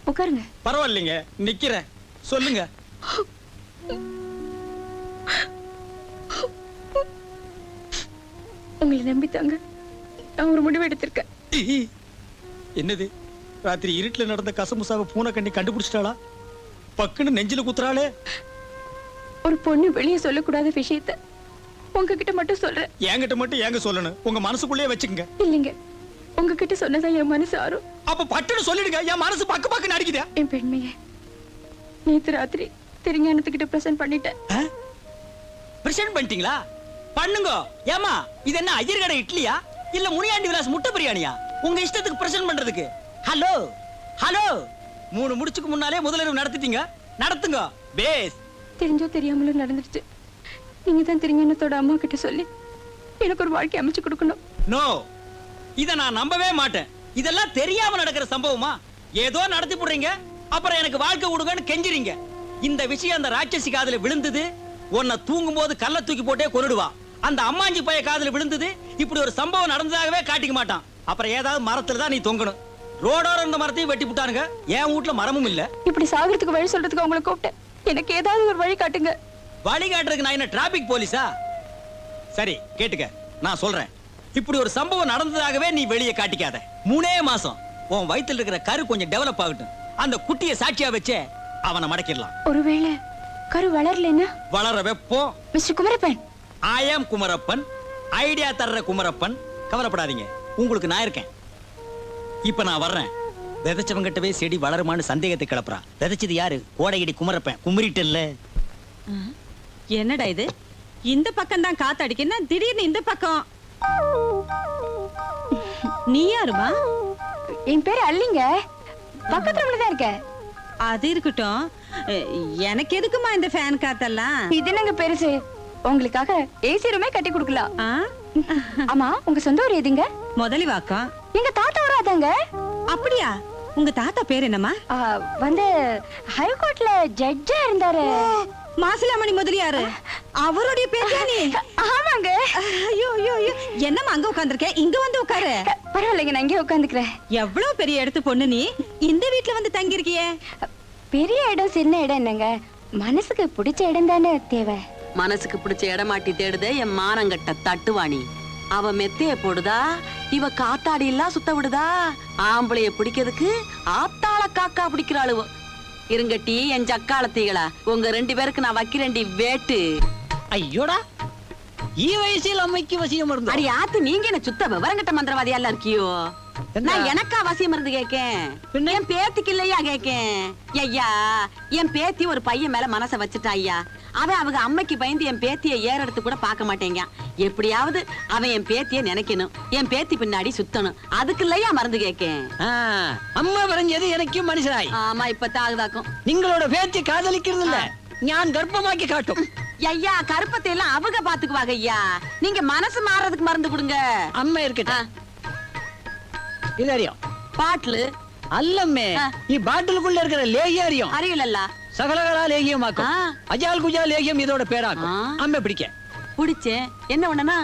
உட்காருங்க. பரவாயில்லைங்க, நிக்கிறேன். சொல்லுங்க. உங்களை நம்பித்தாங்க நான் ஒரு முடிவு எடுத்திருக்கேன். என்னது? ராத்திரி இருட்டுல நடந்த கசமுசாவை பூனை கண்ணி கண்டுபிடிச்சிட்டாளா? பக்குன்னு நெஞ்சில குத்துறாளே. ஒரு பொண்ணு வெளியே சொல்லக்கூடாத விஷயத்த உங்ககிட்ட மட்டும் சொல்றேன். என்கிட்ட மட்டும் ஏங்க சொல்லணும்? உங்க மனசுக்குள்ளேயே வச்சுக்கங்க. இல்லைங்க, உங்ககிட்ட சொன்னதா என் மனசு ஆறும். அப்ப பட்டுன்னு சொல்லிடுங்க. என் மனசு பக்கு பக்குன்னு அடிக்குதா? என் பெண்மையை நேத்து ராத்திரி திருஞானத்துக்கிட்ட பிரசன்ட் பண்ணிட்டேன். பிரசன்ட் பண்ணிட்டீங்களா? பண்ணுங்க. ஏமா, இது என்ன ஐயர் கடை இட்லியா இல்ல முனியாண்டி விலாஸ் முட்டை பிரியாணியா? உங்க இஷ்டத்துக்கு பிரசன்ட் பண்றதுக்கு. ஹலோ ஹலோ, 3 முடிச்சுக்கு முன்னாலே முதலிரவு நடத்திட்டீங்க. நடத்துங்க. பேஸ். தெரிஞ்சோ தெரியாமலும் நடந்துருச்சு. நீங்க தான் திருஞானத்தோட அம்மா கிட்ட சொல்லி எனக்கு ஒரு வாழ்க்கை அமைச்சு கொடுக்கணும். நோ, இத நான் நம்பவே மாட்டேன். இதெல்லாம் தெரியாம நடக்கிற சம்பவமா? ஏதோ நடத்தி போடுறீங்க, அப்புறம் எனக்கு வாழ்க்கை கொடுங்கன்னு கெஞ்சுறீங்க. இந்த விஷயம் அந்த ராட்சசி காதுல விழுந்தது. உன்னை தூங்கும் போது கல்ல தூக்கி போட்டே கொன்னுடுவா. அந்த அம்மாஞ்சி பைய காதுல விழுந்தது. இப்படி ஒரு சம்பவம் நடந்ததாகவே காட்டிக்க மாட்டான். அப்புறம் ஏதாவது மரத்துல தான் நீ தொங்கணும். ரோடோர இந்த மரத்தையும் வெட்டி விட்டானுங்க. என் வீட்டுல மரமும் இல்ல. இப்படி சாகிறதுக்கு வழி சொல்றதுக்கு உங்களை கூப்பிட்டேன். எனக்கு ஏதாவது ஒரு வழி காட்டுங்க. வழி காட்டுறதுக்கு நான் என்ன டிராபிக் போலீஸா? சரி கேட்டுக்க, நான் சொல்றேன். இப்படி ஒரு சம்பவம் நடந்ததாகவே நீ வெளியே காட்டிக்காத. 3 மாசம் உன் வயித்துல இருக்கிற கரு கொஞ்சம் டெவலப் ஆகட்டும். அந்த குட்டியை சாட்சியா வச்சே அவனை மடக்கிடலாம். ஒருவேளை கரு வளரலன்னா? வளர வைப்போம். மிஸ்டர் குமரப்பன், ஐ ஆம் குமரப்பன், ஐடியா தர்ற குமரப்பன். கவலைப்படாதீங்க, உங்களுக்கு நான் இருக்கேன். இப்ப நான் வர்றேன். விதைச்சவங்கிட்டவே செடி வளருமான்னு சந்தேகத்தை கிளப்புறா. விதைச்சது யாரு? கோடையடி குமரப்பன். குமரிட்டல்ல. என்னடா இது? இந்த பக்கம் தான் காத்தடிக்குன்னா திடீர்னு இந்த பக்கம். நீ யாருமா? என் பேரு அல்லிங்க. பக்கத்து ரூம்ல தான் இருக்க. அது இருக்கட்டும், எனக்கு எதுக்குமா இந்த ஃபேன் காத்தெல்லாம்? இது என்னங்க பெருசு, உங்களுக்காக ஏசி ரூமே கட்டி கொடுக்கலாம். ஆமா, உங்க சொந்த ஊர் எதுங்க? முதலிவாக்கம். எங்க தாத்தா வராதாங்க. அப்படியா? உங்க தாத்தா பேர் என்னம்மா? வந்து ஹைகோர்ட்ல ஜட்ஜா இருந்தாரு. மாசிலாமணி முதலியாரு. அவருடைய பேச்சா நீ? ஆமாங்க. ஐயோ ஐயோ ஐயோ, என்னம்மா அங்க உட்கார்ந்திருக்க? இங்க வந்து உட்காரு. பரவாயில்லைங்க, நான் இங்கே உட்காந்துக்கிறேன். எவ்வளவு பெரிய இடத்து பொண்ணு நீ, இந்த வீட்ல வந்து தங்கி இருக்கியே. பெரிய இடம் சின்ன இடம் என்னங்க, மனசுக்கு பிடிச்ச இடம் தானே தேவை. மனசுக்கு பிடிச்ச இடமாட்டி தேடுதே என் மானங்கட்ட தட்டுவாணி. அவ மெத்தைய போடுதா, இவ காத்தாடி எல்லாம் சுத்த விடுதா. ஆம்பளைய பிடிக்கிறதுக்கு ஆத்தாள காக்கா பிடிக்கிறாளுவோ. இருங்கட்டி என் ஜக்காலத்தீகளா, உங்க 2 பேருக்கு நான் வைக்கிறேன்டி வேட்டு. ஐயோடா, ஈ வயசில் அம்மைக்கு வசியம் இருந்து. அடி ஆத்து, நீங்க என்ன சுத்த விவரங்கட்ட மந்திரவாதியா எல்லாம் இருக்கியோ? நான் எனக்கா வசியம் இருந்து கேக்கேன், என் பேத்திக்கு இல்லையா கேக்கேன். ஐயா, என் பேத்தி ஒரு பையன் மேல மனச வச்சுட்டா ஐயா. அவன் அவங்க அம்மைக்கு பயந்து என் பேத்திய ஏறெடுத்து கூட பார்க்க மாட்டேங்க. எப்படியாவது அவன் என் பேத்திய நினைக்கணும், என் பேத்தி பின்னாடி சுத்தணும். அதுக்கு இல்லையா மருந்து கேக்கேன். அம்மா வரைஞ்சது எனக்கும் மனுஷனாய். ஆமா, இப்ப தாகுதாக்கும். நீங்களோட பேத்தி காதலிக்கிறது இல்ல, ஞான் கர்ப்பமாக்கி காட்டும். ஐயா, கருப்பத்தை எல்லாம் அவங்க பாத்துக்குவாங்க ஐயா. நீங்க மனசு மாறதுக்கு மருந்து கொடுங்க. அம்மா இருக்கட்டா. இது அறியும் பாட்டிலு அல்லம்மே, ಈ ಬಾಟಲ್குள்ள இருக்கிற லேகியம் அறியலல்ல, சகலகலா லேகியமாக்கும். அஜால் குஜால் லேகியம் இதோட பேராக்கும். அம்மே பிடிக்க பிடிச்சேன். என்ன ஒண்ணுனா,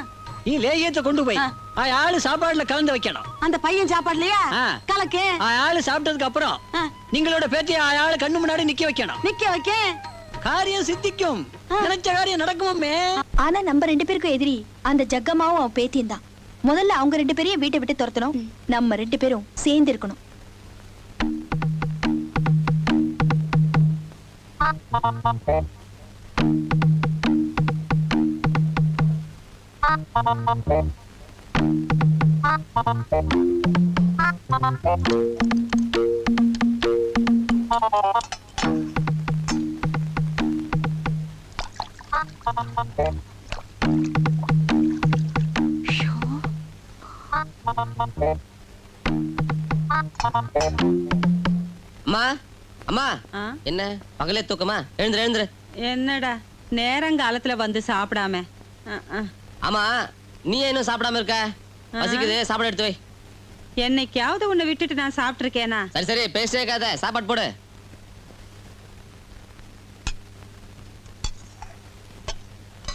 நீ லேகியத்தை கொண்டு போய் ஆளு சாப்பாடுல கலந்து வைக்கணும். அந்த பையன் சாப்பாடுலையா கலக்கு. ஆளு சாப்பிட்டதுக்கு அப்புறம் நீங்களோட பேத்திய ஆளு கண்ணு முன்னாடி நிக்க வைக்கணும். நிக்க வைக்க காரியம் சித்திக்கும், நினைச்ச காரியம் நடக்குமே. ஆனா நம்ம 2 பேருக்கும் எதிரி அந்த ஜக்கம்மாவும் அவன் பேத்தியும் தான். முதல்ல அவங்க 2 பேரையும் வீட்டை விட்டு துரத்தணும். நம்ம 2 பேரும் சேர்ந்து இருக்கணும். அம்மா, அம்மா, என்ன பகலே தூக்கமா? எழுந்துரு எழுந்துரு. என்னடா நேரங்காலத்துல வந்து சாப்பிடாம? ஆமா, நீ இன்னும் சாப்பிடாம இருக்க? பசிக்குது, சாப்பாடு எடுத்து வை. என்னைக்காவது உன்னை விட்டுட்டு நான் சாப்பிட்டு இருக்கேனா? சரி சரி, பேசவே இருக்காத, சாப்பாடு போடு.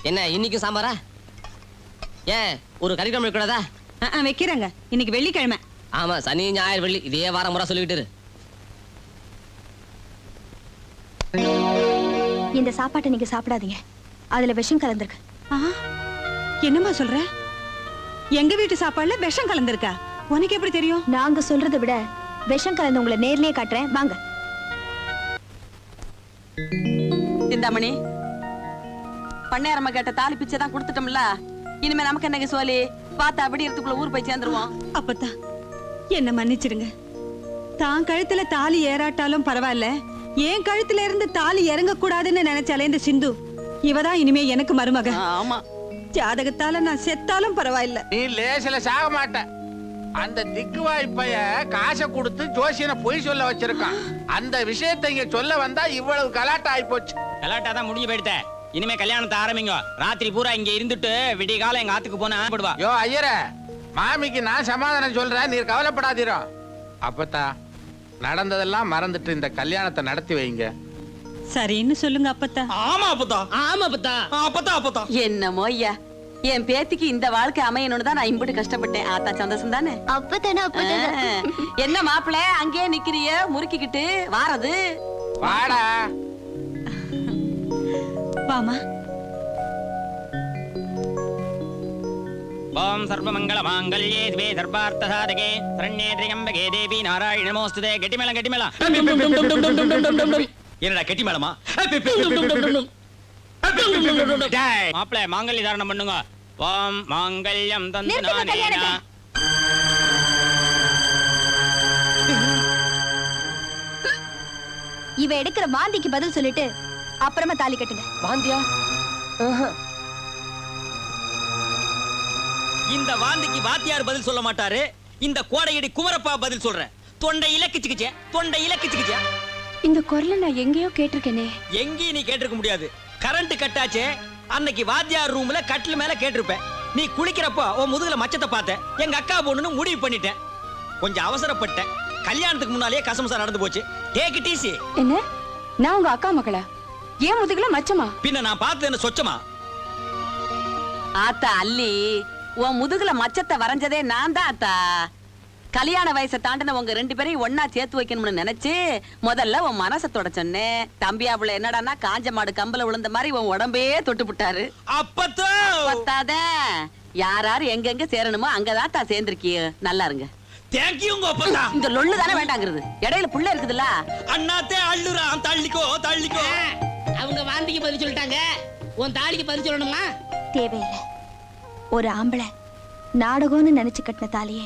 என்ன இன்னைக்கு சாம்பாரா? ஏன் ஒரு கறிக்கிழமை கூடாதா? வைக்கிறேங்க, இன்னைக்கு வெள்ளிக்கிழமை. ஆமா, சனி ஞாயிறு வெள்ளி இதே வாரம் முறை சொல்லிக்கிட்டு இரு. இந்த சாப்பாட்டை நீங்க சாப்பிடாதீங்க, அதுல விஷம் கலந்திருக்கு. என்னம்மா சொல்ற? எங்க வீட்டு சாப்பாடுல விஷம் கலந்திருக்கா? உனக்கு எப்படி தெரியும்? நாங்க சொல்றதை விட விஷம் கலந்து உங்களை நேர்லயே காட்டுறேன், வாங்க. சிந்தாமணி, பண்ணையாரம்மா கேட்ட தாலி பிச்சை தான் கொடுத்துட்டோம்ல, இனிமே நமக்கு என்னங்க சொல்லி பார்த்தா அப்படி இடத்துக்குள்ள ஊர் போய் சேர்ந்துருவோம். அப்பத்தா என்ன மன்னிச்சிடுங்க. தான் கழுத்துல தாலி ஏறாட்டாலும் பரவாயில்ல, என் கழுத்துல இருந்து தாலி இறங்க கூடாதுன்னு நினைச்சாலே இந்த சிந்து இவதான் இனிமே எனக்கு மருமக. ஆமா, ஜாதகத்தால நான் செத்தாலும் பரவாயில்ல. நீ லேசில சாக மாட்ட. அந்த திக்குவாய் பைய காசை கொடுத்து ஜோசியனை பொய் சொல்ல வச்சிருக்கான். அந்த விஷயத்தை இங்க சொல்ல வந்தா இவ்வளவு கலாட்டா ஆயிப்போச்சு. கலாட்டா தான் முடிஞ்சு போயிடுத. இனிமே கல்யாணத்தை ஆரம்பிங்க. ராத்திரி பூரா இங்க இருந்துட்டு விடிய காலம் எங்க ஆத்துக்கு போனா போடுவா. யோ ஐயரே, மாமிக்கு நான் சமாதானம் சொல்றேன், நீர் கவலைப்படாதீரோ. அப்பத்தா நடந்ததெல்லாம் மறந்துட்டு இந்த கல்யாணத்தை நடத்தி வைங்க. சரின்னு சொல்லுங்க அப்பத்தா. ஆமா அப்பத்தா, ஆமா அப்பத்தா, அப்பத்தா அப்பத்தா. என்னமோ ஐயா, என் பேத்திக்கு இந்த வாழ்க்கை அமையணும்னு தான் நான் இம்புட்டு கஷ்டப்பட்டேன். ஆத்தா சந்தோஷம் தானே? அப்பதானே. என்ன மாப்பிள்ள அங்கேயே நிக்கிறிய முறுக்கிக்கிட்டு? வாரது வாடா. வாமா. ஓம் சர்வமங்கள மாங்கல்யே திவே சர்வார்த்த சாதகே சரண்யே திரியம்பகே தேவி நாராயண நமோஸ்துதே. கெட்டிமேளம் கெட்டிமேளம். என்னடா கெட்டி மேளமா? மாப்பிள மாங்கல்ய தாரணம் பண்ணுங்க. ஓம் மாங்கல்யம் தந்து நிறுத்துங்க நானேனா. இவ எடுக்கிற வாந்திக்கு பதில் சொல்லிட்டு அப்புறமா தாலி கட்டுங்க. வாந்தியா? இந்த வாந்திக்கு வாத்தியார் பதில் சொல்ல மாட்டாரு. இந்த கோடையடி குமரப்பா பதில் சொல்றேன். தொண்டையில கிச்சுக்கிச்சே, தொண்டையில கிச்சுக்கிச்சே. இந்த குரலை நான் எங்கேயோ கேட்டிருக்கேனே. எங்கேயும் நீ கேட்டிருக்க முடியாது. கரண்ட் கட்டாச்சே, அன்னைக்கு வாத்தியார் ரூம்ல கட்டில் மேல கேட்டிருப்பேன். நீ குளிக்கிறப்போ உன் முதுகுல மச்சத்தை பார்த்தேன். எங்க அக்கா பொண்ணுன்னு முடிவு பண்ணிட்டேன். கொஞ்சம் அவசரப்பட்டேன். கல்யாணத்துக்கு முன்னாலேயே கசமசா நடந்து போச்சு. Take it easy. என்ன? நான் உங்க அக்கா மகளா? ஏன் முதுகுல மச்சமா? பின்ன நான் பார்த்தது என்ன சொச்சமா? ஆத்தா அல்லி, உன் முதுகுல மச்சத்தை வரைஞ்சதே நான் தான் ஆத்தா. கல்யாண வயசை தாண்டின உங்க 2 பேரையும் ஒன்னா சேர்த்து வைக்கணும்னு நினைச்சு முதல்ல உன் மனசை தொட சொன்னேன். தம்பியாப்புல என்னடான்னா காஞ்ச மாடு கம்பல விழுந்த மாதிரி உன் உடம்பே தொட்டு விட்டாரு. பத்தாத யார் எங்கெங்க சேரணுமோ அங்கதான் தான் சேர்ந்திருக்கிய. நல்லா இருங்க. இந்த லொள்ளு தானே வேண்டாங்கிறது. இடையில புள்ள இருக்குதுல்ல. அண்ணாத்தே அள்ளுறான். தள்ளிக்கோ தள்ளிக்கோ. அவங்க வாந்திக்கு பதில் சொல்லிட்டாங்க. உன் தாலிக்கு பதில் சொல்லணுமா? தேவையில்லை. ஒரு ஆம்பளை நாடகம்னு நினைச்சு கட்டின தாலியே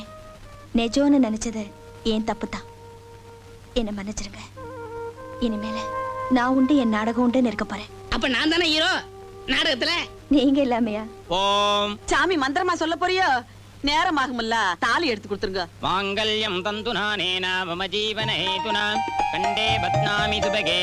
நெஜோன்னு நினைச்சது ஏன் தப்பு தான். என்ன மன்னிச்சிருங்க. இனிமேல நான் உண்டு, என் நாடகம் உண்டுன்னு இருக்க போறேன். அப்ப நான் தானே ஹீரோ நாடகத்துல? நீங்க இல்லாமையா? ஓம் சாமி மந்திரமா சொல்ல போறியோ? நேரமாகும்ல, தாலி எடுத்து கொடுத்துருங்க. மாங்கல்யம் தந்து நானேனா மம ஜீவன ஹேதுனா கண்டே பத்னாமி சுபகே